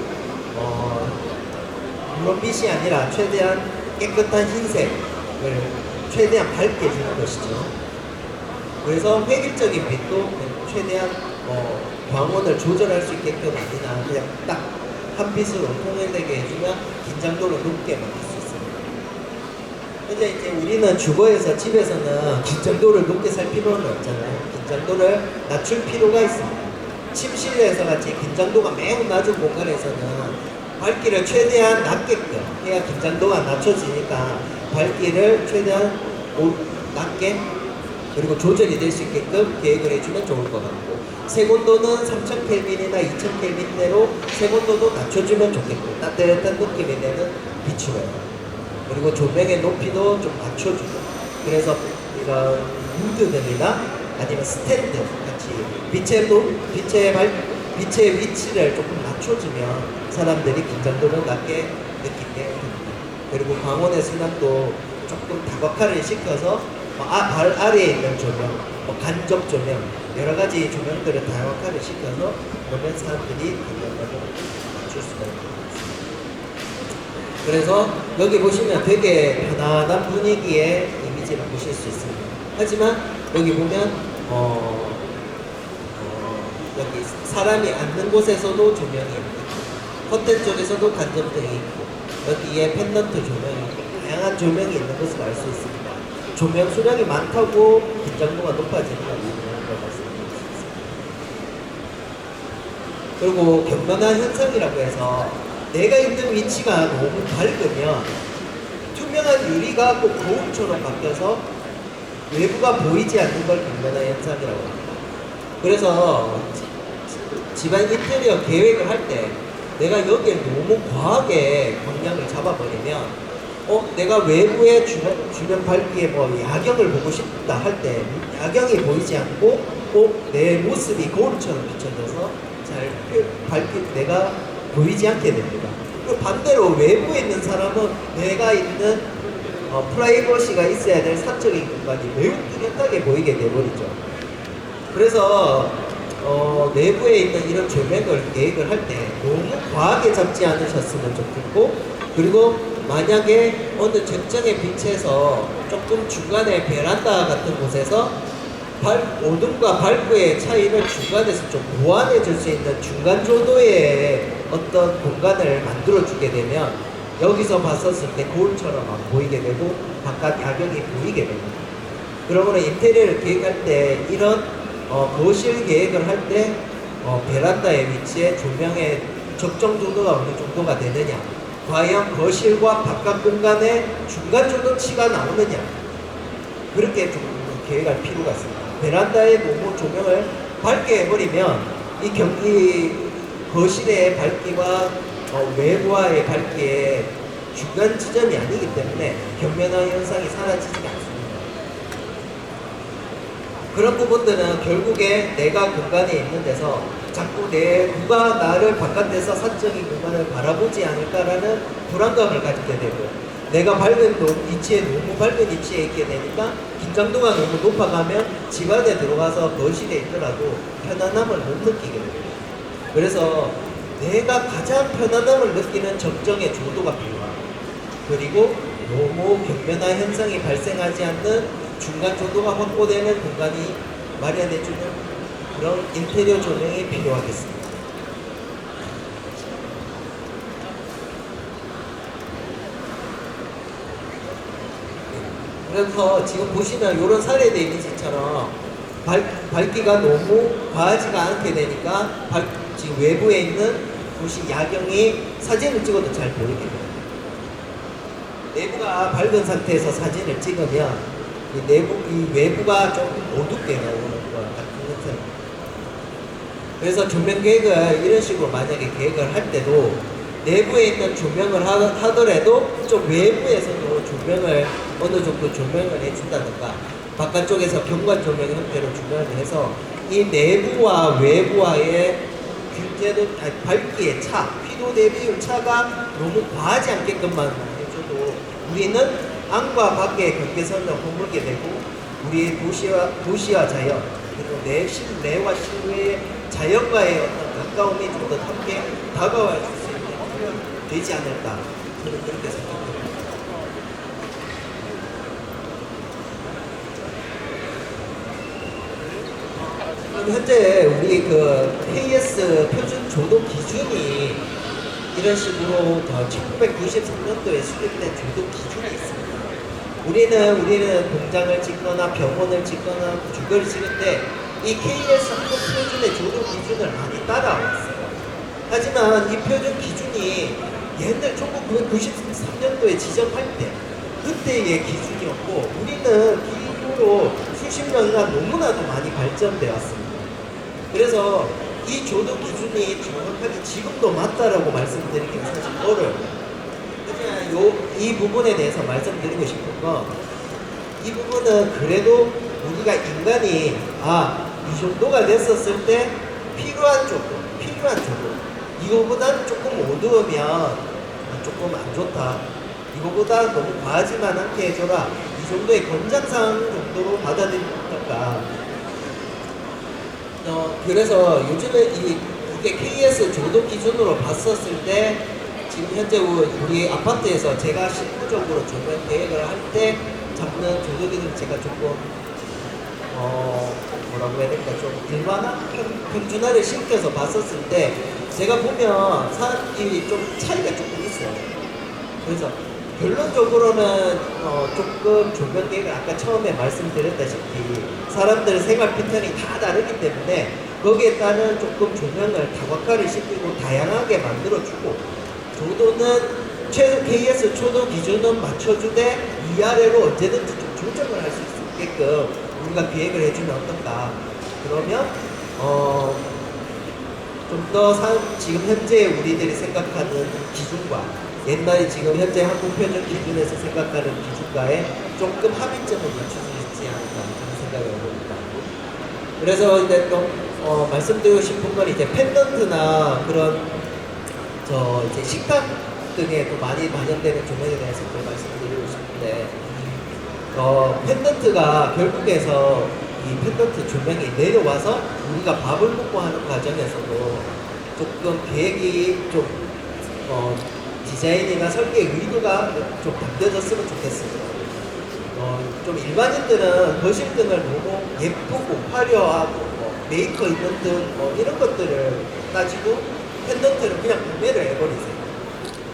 물론 빛이 아니라 최대한 깨끗한 흰색을 최대한 밝게 주는 것이죠. 그래서 획일적인 빛도 최대한 광원을 조절할 수 있게끔 아니나 그냥 딱 한 빛으로 통일되게 해주면 긴장도를 높게 만들 수 있습니다. 현재 이제 우리는 주거에서 집에서는 긴장도를 높게 살 필요는 없잖아요. 긴장도를 낮출 필요가 있습니다. 침실에서 같이 긴장도가 매우 낮은 공간에서는 밝기를 최대한 낮게끔 해야 긴장도가 낮춰지니까 밝기를 최대한 낮게 그리고 조절이 될 수 있게끔 계획을 해주면 좋을 것 같고 색온도는 3000켈빈이나 2000켈빈대로 색온도도 낮춰주면 좋겠고 따뜻한 느낌이 되는 비추어요. 그리고 조명의 높이도 좀 낮춰주고 그래서 이런 무드등이나 아니면 스탠드 같이 빛의 위치를 조금 낮춰주면 사람들이 긴장도를 낮게 느끼게 됩니다. 그리고 광원의 순환도 조금 다각화를 시켜서 발 아래에 있는 조명, 간접 조명, 여러 가지 조명들을 다각화를 시켜서 그러면 사람들이 긴장도를 낮출 수가 있습니다. 그래서 여기 보시면 되게 편안한 분위기의 이미지를 보실 수 있습니다. 하지만 여기 보면 여기 사람이 앉는 곳에서도 조명이 있고 커튼 쪽에서도 간접등이 있고 여기에 펜던트 조명이 있고 다양한 조명이 있는 것을 알 수 있습니다. 조명 수량이 많다고 긴장도가 높아지는 건 아니라고 말씀드릴 수 있습니다. 그리고 격변화 현상이라고 해서 내가 있는 위치가 너무 밝으면 투명한 유리가 꼭 거울처럼 바뀌어서 외부가 보이지 않는 걸 격변화 현상이라고 합니다. 그래서 집안 인테리어 계획을 할 때 내가 여기에 너무 과하게 방향을 잡아버리면 내가 외부의 주변 밝기에 야경을 보고 싶다 할 때 야경이 보이지 않고 내 모습이 거울처럼 비춰져서 잘 내가 보이지 않게 됩니다. 그리고 반대로 외부에 있는 사람은 내가 있는 프라이버시가 있어야 될 사적인 공간이 매우 뚜렷하게 보이게 되버리죠. 그래서 내부에 있는 이런 조명을 계획을 할 때 너무 과하게 잡지 않으셨으면 좋겠고 그리고 만약에 어느 특정의 빛에서 조금 중간에 베란다 같은 곳에서 어둠과 밝기의 차이를 중간에서 좀 보완해 줄 수 있는 중간 조도의 어떤 공간을 만들어 주게 되면 여기서 봤었을 때 거울처럼 보이게 되고 바깥 야경이 보이게 됩니다. 그러므로 인테리어를 계획할 때 이런 거실 계획을 할 때 베란다의 위치에 조명의 적정 조도가 어느 정도가 되느냐 과연 거실과 바깥 공간의 중간 조도치가 나오느냐 그렇게 좀 계획할 필요가 있습니다. 베란다에 너무 조명을 밝게 해버리면 이 거실의 밝기와 외부와의 밝기의 중간 지점이 아니기 때문에 격면화 현상이 사라지지 않습니다. 그런 부분들은 결국에 내가 공간에 있는 데서 자꾸 누가 나를 바깥에서 사적인 공간을 바라보지 않을까라는 불안감을 가지게 되고 내가 위치에 너무 밝은 위치에 있게 되니까 긴장도가 너무 높아가면 집 안에 들어가서 거실에 있더라도 편안함을 못 느끼게 됩니다. 그래서 내가 가장 편안함을 느끼는 적정의 조도가 필요합니다. 그리고 너무 격면화 현상이 발생하지 않는 중간 조도가 확보되는 공간이 마련해주는 그런 인테리어 조명이 필요하겠습니다. 그래서 지금 보시면 이런 사례 이미지처럼 밝기가 너무 과하지가 않게 되니까 지금 외부에 있는 도시 야경이 사진을 찍어도 잘 보이게 돼요. 내부가 밝은 상태에서 사진을 찍으면 이 외부가 좀 어둡게 나오는 것 같은 것. 그래서 조명 계획을 이런 식으로 만약에 계획을 할 때도 내부에 있는 조명을 하더라도 좀 외부에서도 조명을 어느 정도 조명을 해준다든가 바깥쪽에서 경관 조명 형태로 조명을 해서 이 내부와 외부와의 균제도 밝기의 차, 피도 대비율 차가 너무 과하지 않게끔만 해줘도 우리는 안과 밖의 경계선을 허물게 되고 우리의 도시와 자연 그리고 내 실내와 실외의 자연과의 어떤 가까움이 좀 더 함께 다가갈 수 있는 되지 않을까 저는 그렇게 생각합니다. 현재 우리 그 KS 표준 조도 기준이 이런 식으로 1993년도에 수립된 조도 기준이 있습니다. 우리는 공장을 짓거나 병원을 짓거나 주거를 짓을 때 이 KS 한국 표준의 조도 기준을 많이 따라왔어요. 하지만 이 표준 기준이 옛날 1993년도에 지정할 때 그때의 기준이었고 우리는 기후로 수십 년간 너무나도 많이 발전되어 왔습니다. 그래서 이 조도 기준이 정확하게 지금도 맞다라고 말씀드리기는 사실 어려워요. 하지만 이 부분에 대해서 말씀드리고 싶은 건 이 부분은 그래도 우리가 인간이 이 정도가 됐었을 때 필요한 조도 이거보다 조금 어두우면 조금 안 좋다. 이거보다 너무 과하지만 않게 해줘라. 이 정도의 권장사항 정도로 받아들일까. 그래서 요즘에 이게 KS 조도 기준으로 봤었을 때 지금 현재 우리 아파트에서 제가 실무적으로 조명 계획을 할 때 잡는 조도 기준을 제가 조금 뭐라고 해야 될까 좀 일반화 평준화를 시켜서 봤었을 때 제가 보면 사람들이 좀 차이가 조금 있어요. 그래서 결론적으로는 조금 조명 계획을 아까 처음에 말씀드렸다시피 사람들의 생활 패턴이 다 다르기 때문에 거기에 따른 조금 조명을 다각화를 시키고 다양하게 만들어주고 조도는 최소 KS 초도 기준은 맞춰주되 위아래로 언제든지 좀 조정을 할 수 있게끔 우리가 기획을 해주면 어떨까. 그러면 좀 더 지금 현재 우리들이 생각하는 기준과 옛날에 지금 현재 한국 표준 기준에서 생각하는 기준과의 조금 합의점을 맞출 수 있지 않을까 그런 생각을 해봅니다. 그래서 이제 또 말씀드리고 싶은 건 이제 펜던트나 그런 이제 식탁 등에 또 많이 반영되는 조명에 대해서 또 말씀드리고 싶은데 펜던트가 결국에서 이 펜던트 조명이 내려와서 우리가 밥을 먹고 하는 과정에서도 조금 계획이 좀 디자인이나 설계 의도가 좀 바뀌어졌으면 좋겠습니다. 좀 일반인들은 거실 등을 너무 예쁘고 화려하고 메이커 있는 등 이런 것들을 따지고 펜던트를 그냥 구매를 해버리세요.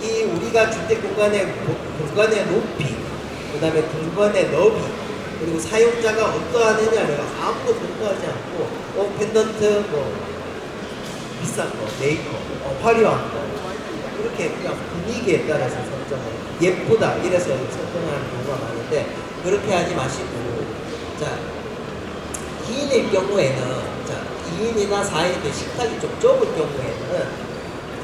이 우리가 주택 공간의 높이, 그 다음에 공간의 너비, 그리고 사용자가 어떠하느냐를 아무도 검토하지 않고 펜던트 비싼 거, 메이커, 화려한 거 이렇게 그냥 분위기에 따라서 선정을 예쁘다 이래서 선정하는 경우가 많은데 그렇게 하지 마시고 2인일 경우에는 2인이나 4인의 식탁이 좀 좁은 경우에는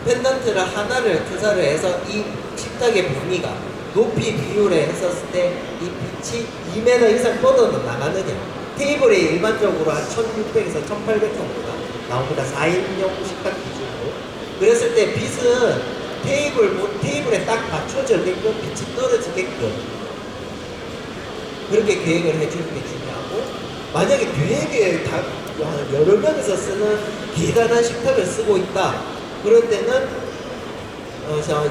펜던트를 하나를 투자를 해서 이 식탁의 범위가 높이 비율에 했었을 때 이 빛이 2m 이상 뻗어 나가느냐. 테이블이 일반적으로 한 1600에서 1800 정도가 나옵니다. 4인용 식탁 기준으로. 그랬을 때 빛은 테이블에 딱 맞춰져게끔 빛이 떨어지게끔 그렇게 계획을 해주는 게 중요하고 만약에 되게 여러 명에서 쓰는 기다란 식탁을 쓰고 있다. 그럴 때는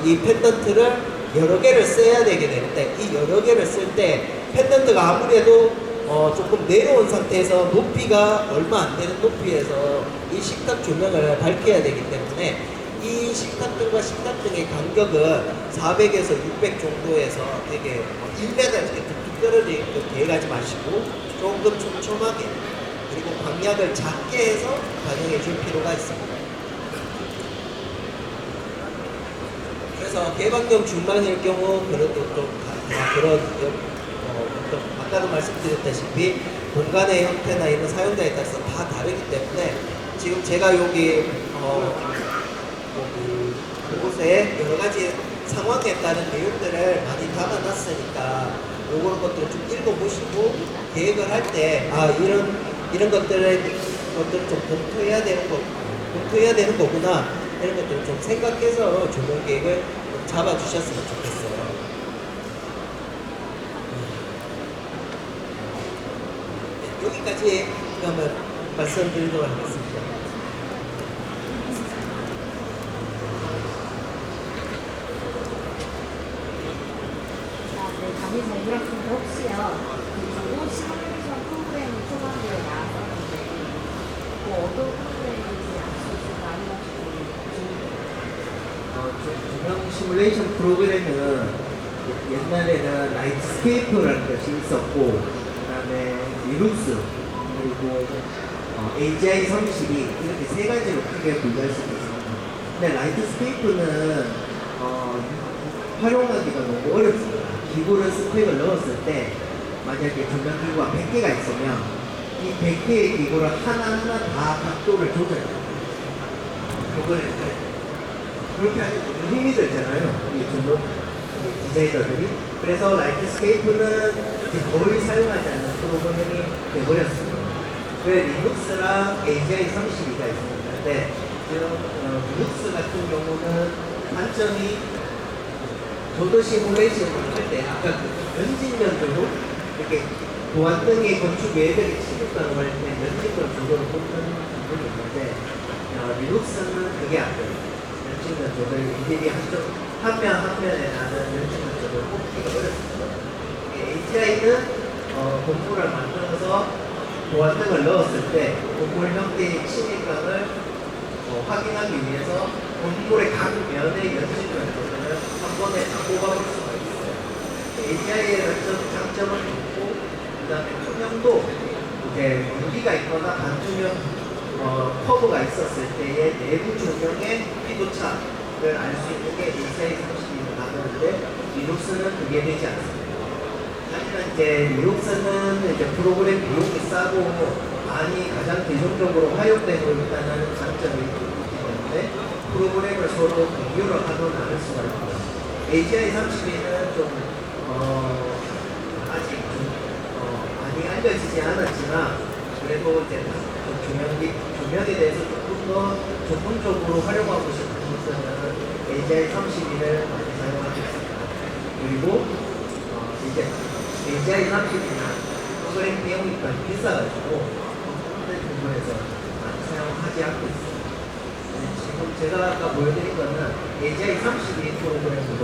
이 펜던트를 여러 개를 써야 되게 되는데 이 여러 개를 쓸 때 펜던트가 아무래도 조금 내려온 상태에서 높이가 얼마 안 되는 높이에서 이 식탁 조명을 밝혀야 되기 때문에 이 식탁등과 식탁등의 간격은 400에서 600 정도에서 되게 1m 이렇게 뚝뚝 떨어져 있게 가지 마시고 조금 촘촘하게 그리고 광량을 작게 해서 반영해 줄 필요가 있습니다. 그래서 개방형 중만일 경우 그래도 좀 그런 어떤 아까도 말씀드렸다시피 공간의 형태나 이런 사용자에 따라서 다 다르기 때문에 지금 제가 여기 그곳에 여러 가지 상황에 따른 내용들을 많이 담아놨으니까 요런 것들을 좀 읽어보시고 계획을 할 때 이런 것들을 좀 검토해야 되는 거구나 이런 것들을 좀 생각해서 조명 계획을 잡아주셨으면 좋겠어요. 여기까지 그러면 말씀드리도록 하겠습니다. 강의자 유학생들 혹시요, 그리고 시뮬레이션 프로그램이 초반부에 나왔었는데, 어떤 프로그램인지 알 수 있을까 알려주고 조명 시뮬레이션 프로그램은 옛날에는 라이트스케이프라는 것이 있었고 그다음에 리눅스 그리고 AGI32 이렇게 세 가지로 크게 분류할 수 있습니다. 근데 라이트스케이프는 활용하기가 너무 어렵습니다. 기구를 스펙을 넣었을 때 만약에 조명 기구가 100개가 있으면 이 100개의 기구를 하나하나 다 각도를 조절해요. 그렇게 하면 너무 힘이 들잖아요. 이 조명 디자이너들이. 그래서 라이트스케이프는 거의 사용하지 않는 프로그램이 되어버렸습니다. 그래 리눅스랑 AGI32가 있습니다. 근데 리눅스 같은 경우는 단점이 저도 시뮬레이션을 할 때 아까 연진연도로 이렇게 보안등의 건축 외벽에 침입하는 할 때 연진연 조절을 뽑는 부분이 있는데 리눅스는 그게 안 돼요. 연진연 조절 일일이 한 면 한 면에 나는 연진연 조절을 뽑기가 어렵습니다. AGI는 건물을 만들어서 보안등을 넣었을 때 건물 형태의 침입감을 확인하기 위해서 건물의 각 면의 연진연 조절을 한 번에 다 뽑아볼 수가 있어요. AGI의 장점은 있고, 그 다음에 투명도, 이제 무기가 있거나 반투명 커브가 있었을 때의 내부 조명의 피도차를 알 수 있는 게 AGI32로 나오는데, 리눅스는 그게 되지 않습니다. 하지만 이제 리눅스는 이제 프로그램 비용이 싸고, 많이 가장 대중적으로 활용되고 있다는 장점이 있기 때문에, 프로그램을 서로 공유를 하고 나눌 수가 있고요. AGI32는 좀 아직 좀 많이 알려지지 않았지만 그래도 이제 조명에 대해서 조금 더 전문적으로 활용하고 싶은 분들은 AGI32를 많이 사용하고 있습니다. 그리고 이제 AGI32는 프로그램 비용이 많이 비싸가지고 현대 부분에서 많이 사용하지 않고 있습니다. 지금 제가 아까 보여드린 거는 AGI32 프로그램으로